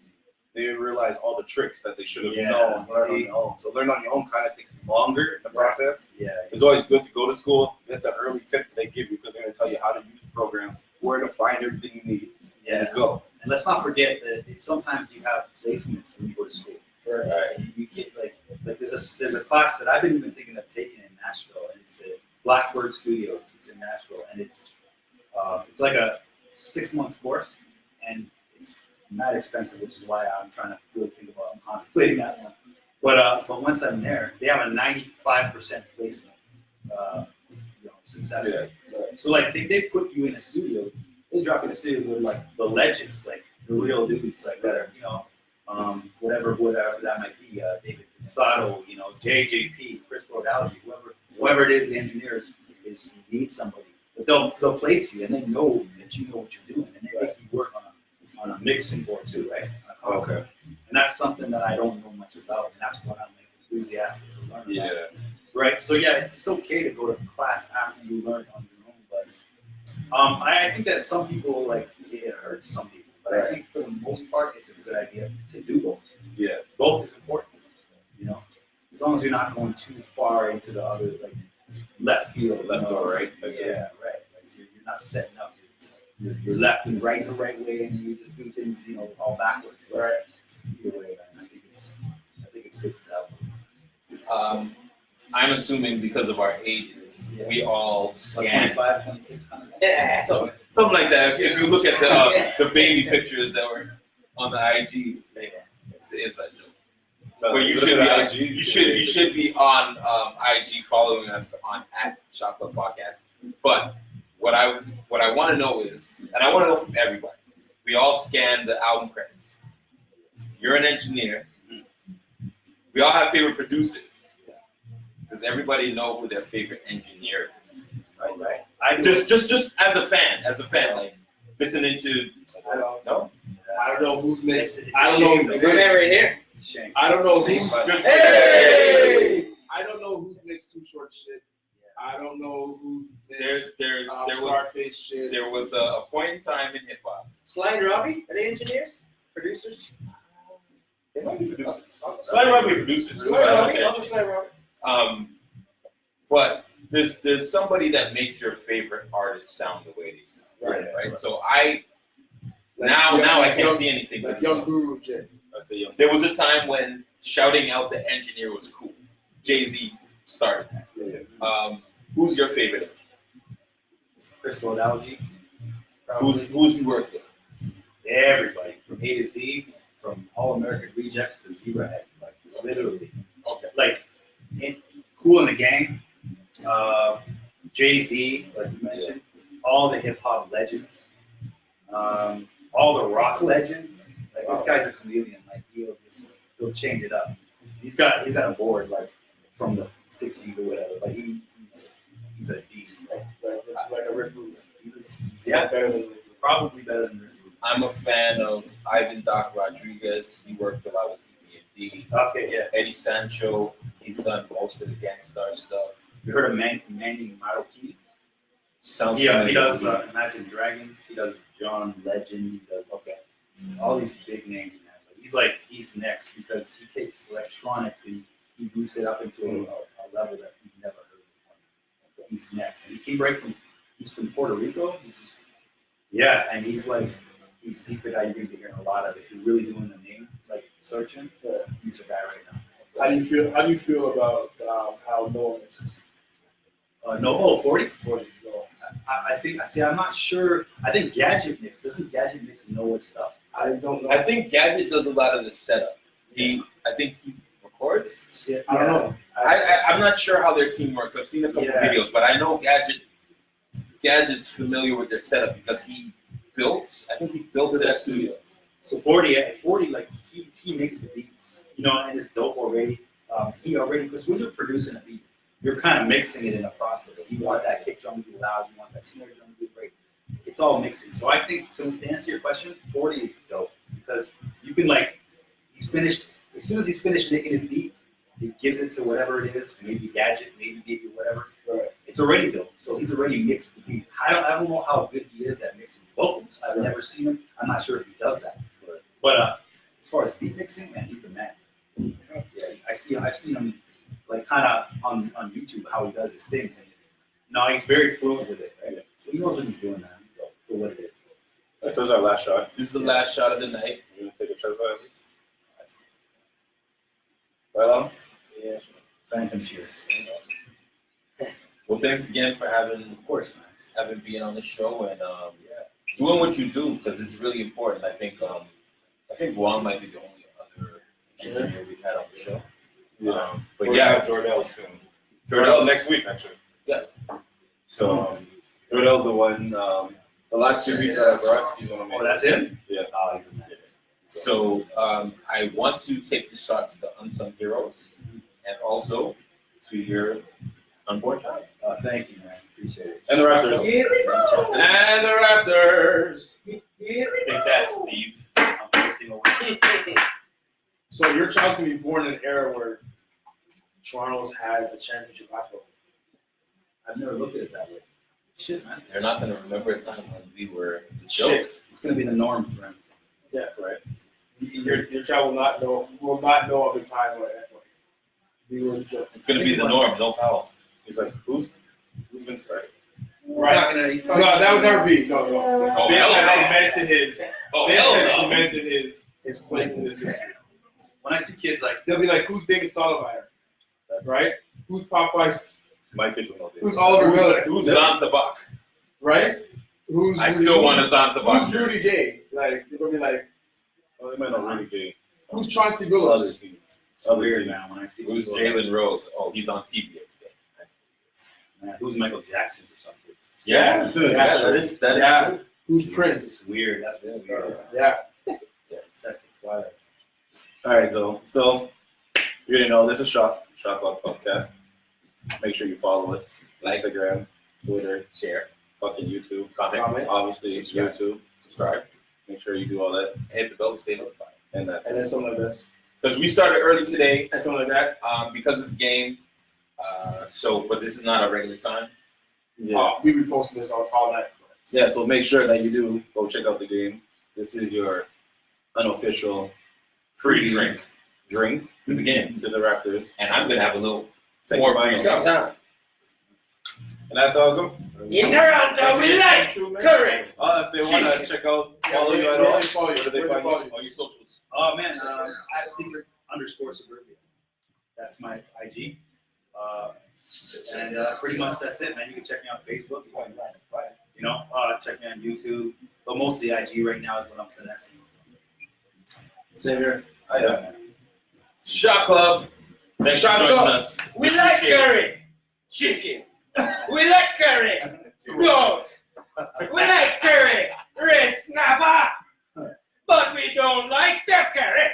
they realize all the tricks that they should have known, learn on their own. So learn on your own kind of takes longer in the process. Yeah. It's always good to go to school, get the early tips they give you because they're going to tell you how to use the programs, where to find everything you need, and to go. And let's not forget that sometimes you have placements when you go to school. Right. You get like there's a class that I've been even thinking of taking in Nashville, and it's at Blackbird Studios. It's in Nashville, and it's like a 6 month course, and it's not expensive, which is why I'm trying to really think about. I'm contemplating that one. But once I'm there, they have a 95% placement success rate. Yeah. So like they put you in a studio, they drop you in a studio with like the legends, like the real dudes, like that are whatever that might be, David Sato, JJP, Chris Lord-Alge, whoever it is, the engineers is you need somebody, but they'll place you and they know that you know what you're doing, and they make you work on a mixing board too, right? Okay. And that's something that I don't know much about, and that's what I'm enthusiastic to learn about. Yeah. Right. So yeah, it's okay to go to class after you learn on your own, but I think that some people it hurts some people. But I think for the most part, it's a good idea to do both. Yeah. Both is important, as long as you're not going too far into the other, left field. Left or right. Yeah, right. Like you're not setting up your left and right the right way, and you just do things, all backwards. Right. Either way, man, I think it's good for that. I'm assuming because of our ages, we all scan. 25, 26, kind of. Yeah. So something like that. If you look at the baby pictures that were on the IG, it's an inside joke. Where you should be on, you should be on IG following us on @ShotClubPodcast. But what I want to know is, and I want to know from everybody, we all scan the album credits. You're an engineer. We all have favorite producers. Does everybody know who their favorite engineer is? Right. I Just as a fan, like listening to. I don't No. I don't know who's mixed. It's a I don't shame, know though. who's We're mixed. right here. It's a shame. I don't know who's Hey! I don't know who's mixed Too Short shit. I don't know who's mixed There was Scarface shit. there was a point in time in hip hop. Sly and Robbie, are they engineers? Producers? They might be producers. Sly Robbie producers. Sly Robbie? I'll do Sly Robbie. But there's somebody that makes your favorite artist sound the way they sound. Right. So now I can't see anything. Like Young Guru J. I'd say young. There was a time when shouting out the engineer was cool. Jay-Z started. Who's your favorite? Crystal Analogy. Who's you worked with? Everybody from A to Z, from All American Rejects to Zebra Head, like literally. Okay. Like Cool in the Gang, Jay-Z, like you mentioned, all the hip hop legends, all the rock legends. Like this guy's a chameleon. Like he'll change it up. He's got a board like from the '60s or whatever. Like he's a beast. Like a Rick Rubin. Probably better than Rick Rubin. I'm a fan of Ivan Doc Rodriguez. He worked a lot with ED. Okay, yeah. Eddie Sancho. He's done most of the Gangstar stuff. You heard of Manny Marroquin? Sounds Yeah, he familiar. does Imagine Dragons. He does John Legend. He does all these big names, man. But he's next because he takes electronics and he boosts it up into a level that you've never heard before. He's next, and he came right from. He's from Puerto Rico. And he's the guy you're gonna be hearing a lot of if you're really doing the name like searching. He's the guy right now. How do you feel about how Noah mixes? No, 40? 40. I think. I'm not sure. I think Gadget Mix doesn't Gadget Mix know his stuff. I don't know. I think Gadget does a lot of the setup. I think he records. Yeah. I don't know. I'm not sure how their team works. I've seen a couple videos, but I know Gadget's familiar with their setup because he built. I think he built their studio. So 40, like he makes the beats, and it's dope already. Because when you're producing a beat, you're kind of mixing it in a process. You want that kick drum to be loud, you want that snare drum to be great. It's all mixing. So I think, to answer your question, 40 is dope because you can he's finished, as soon as he's finished making his beat, he gives it to whatever it is, maybe Gadget, maybe whatever. Right. It's already built, so he's already mixed the beat. I don't know how good he is at mixing vocals. I've never seen him. I'm not sure if he does that. But as far as beat mixing, man, he's the man. Yeah, I've seen him kind of on YouTube how he does his things. And, he's very fluent with it, right? So he knows what he's doing, man. For what it is. So is our last shot. This is the last shot of the night. You want to take a chest at least? Well, Yeah. Phantom cheers. Well, thanks again for Of course, man. having being on the show and doing what you do because it's really important. I think Juan might be the only other engineer we've had on the show. But we're gonna have Jordell soon. Jordell next week, actually. Yeah. So Jordell's the one. The last 2 weeks that I brought, he's one of my. Oh, that's him? Yeah. Oh, he's the man. So I want to take the shot to the unsung heroes and also to your unborn child. Thank you, man. Appreciate it. And the Raptors. And the Raptors. Take that, Steve. I'm looking over. So your child's gonna be born in an era where Toronto has a championship basketball. I've never looked at it that way. Shit, man. They're not going to remember a time when we were the Shit. jokes. It's gonna be the norm for him. Yeah, right. Your child will not know of the time where we were the joke. It's going to be the norm, no Powell. He's like, who's Vince Carter? Right. No, that would never be. No. Oh, Vince hell has no. cemented his. Oh, Vince hell has no. cemented his place in this history. When I see kids They'll be like, "Who's David Stoudemire?" Right? Who's Popeye? My kids will know this. Who's Oliver Miller? Who's Zan Tabak? Right? Who's I still want a Zan Tabak. Who's Rudy Gay? Like they're gonna be like, Oh, they might not really be. "Who's Chauncey Other Billups?" teams. it's weird, man. When I see Who's people, Jalen Rose? Oh, he's on TV every day. man, who's Michael Jackson for some kids? Yeah, that is Yeah. Who's Prince? It's weird. That's really weird. Yeah. That's the Twilight. All right, so you already know this is Shot Clock Podcast. Make sure you follow us. Like, Instagram, Twitter, share, fucking YouTube. comment, Obviously, Subscribe. YouTube. subscribe, Make sure you do all that. hit the bell to stay notified. And that. And then something like this. Because we started early today And something like that. because of the game. But this is not our regular time. Yeah. We repost this all night. Yeah, so make sure that you do go check out the game. This is your unofficial Pre-drink drink to the game. to the Raptors. And I'm going to have a little Second more final. Sometime. And that's how it goes. In Toronto, we like curry. If they want to check out, follow you at all, where do they find you? all your socials. Oh man, at secret_suburbia. That's my IG. And pretty much that's it, man. You can check me on Facebook. You know, check me on YouTube. But mostly IG right now is what I'm finessing. Same here. I know. Shot Club. Thanks for Shots joining up. us. We like curry, chicken. We like curry, goat. We like curry, red snapper. But we don't like Steph Curry.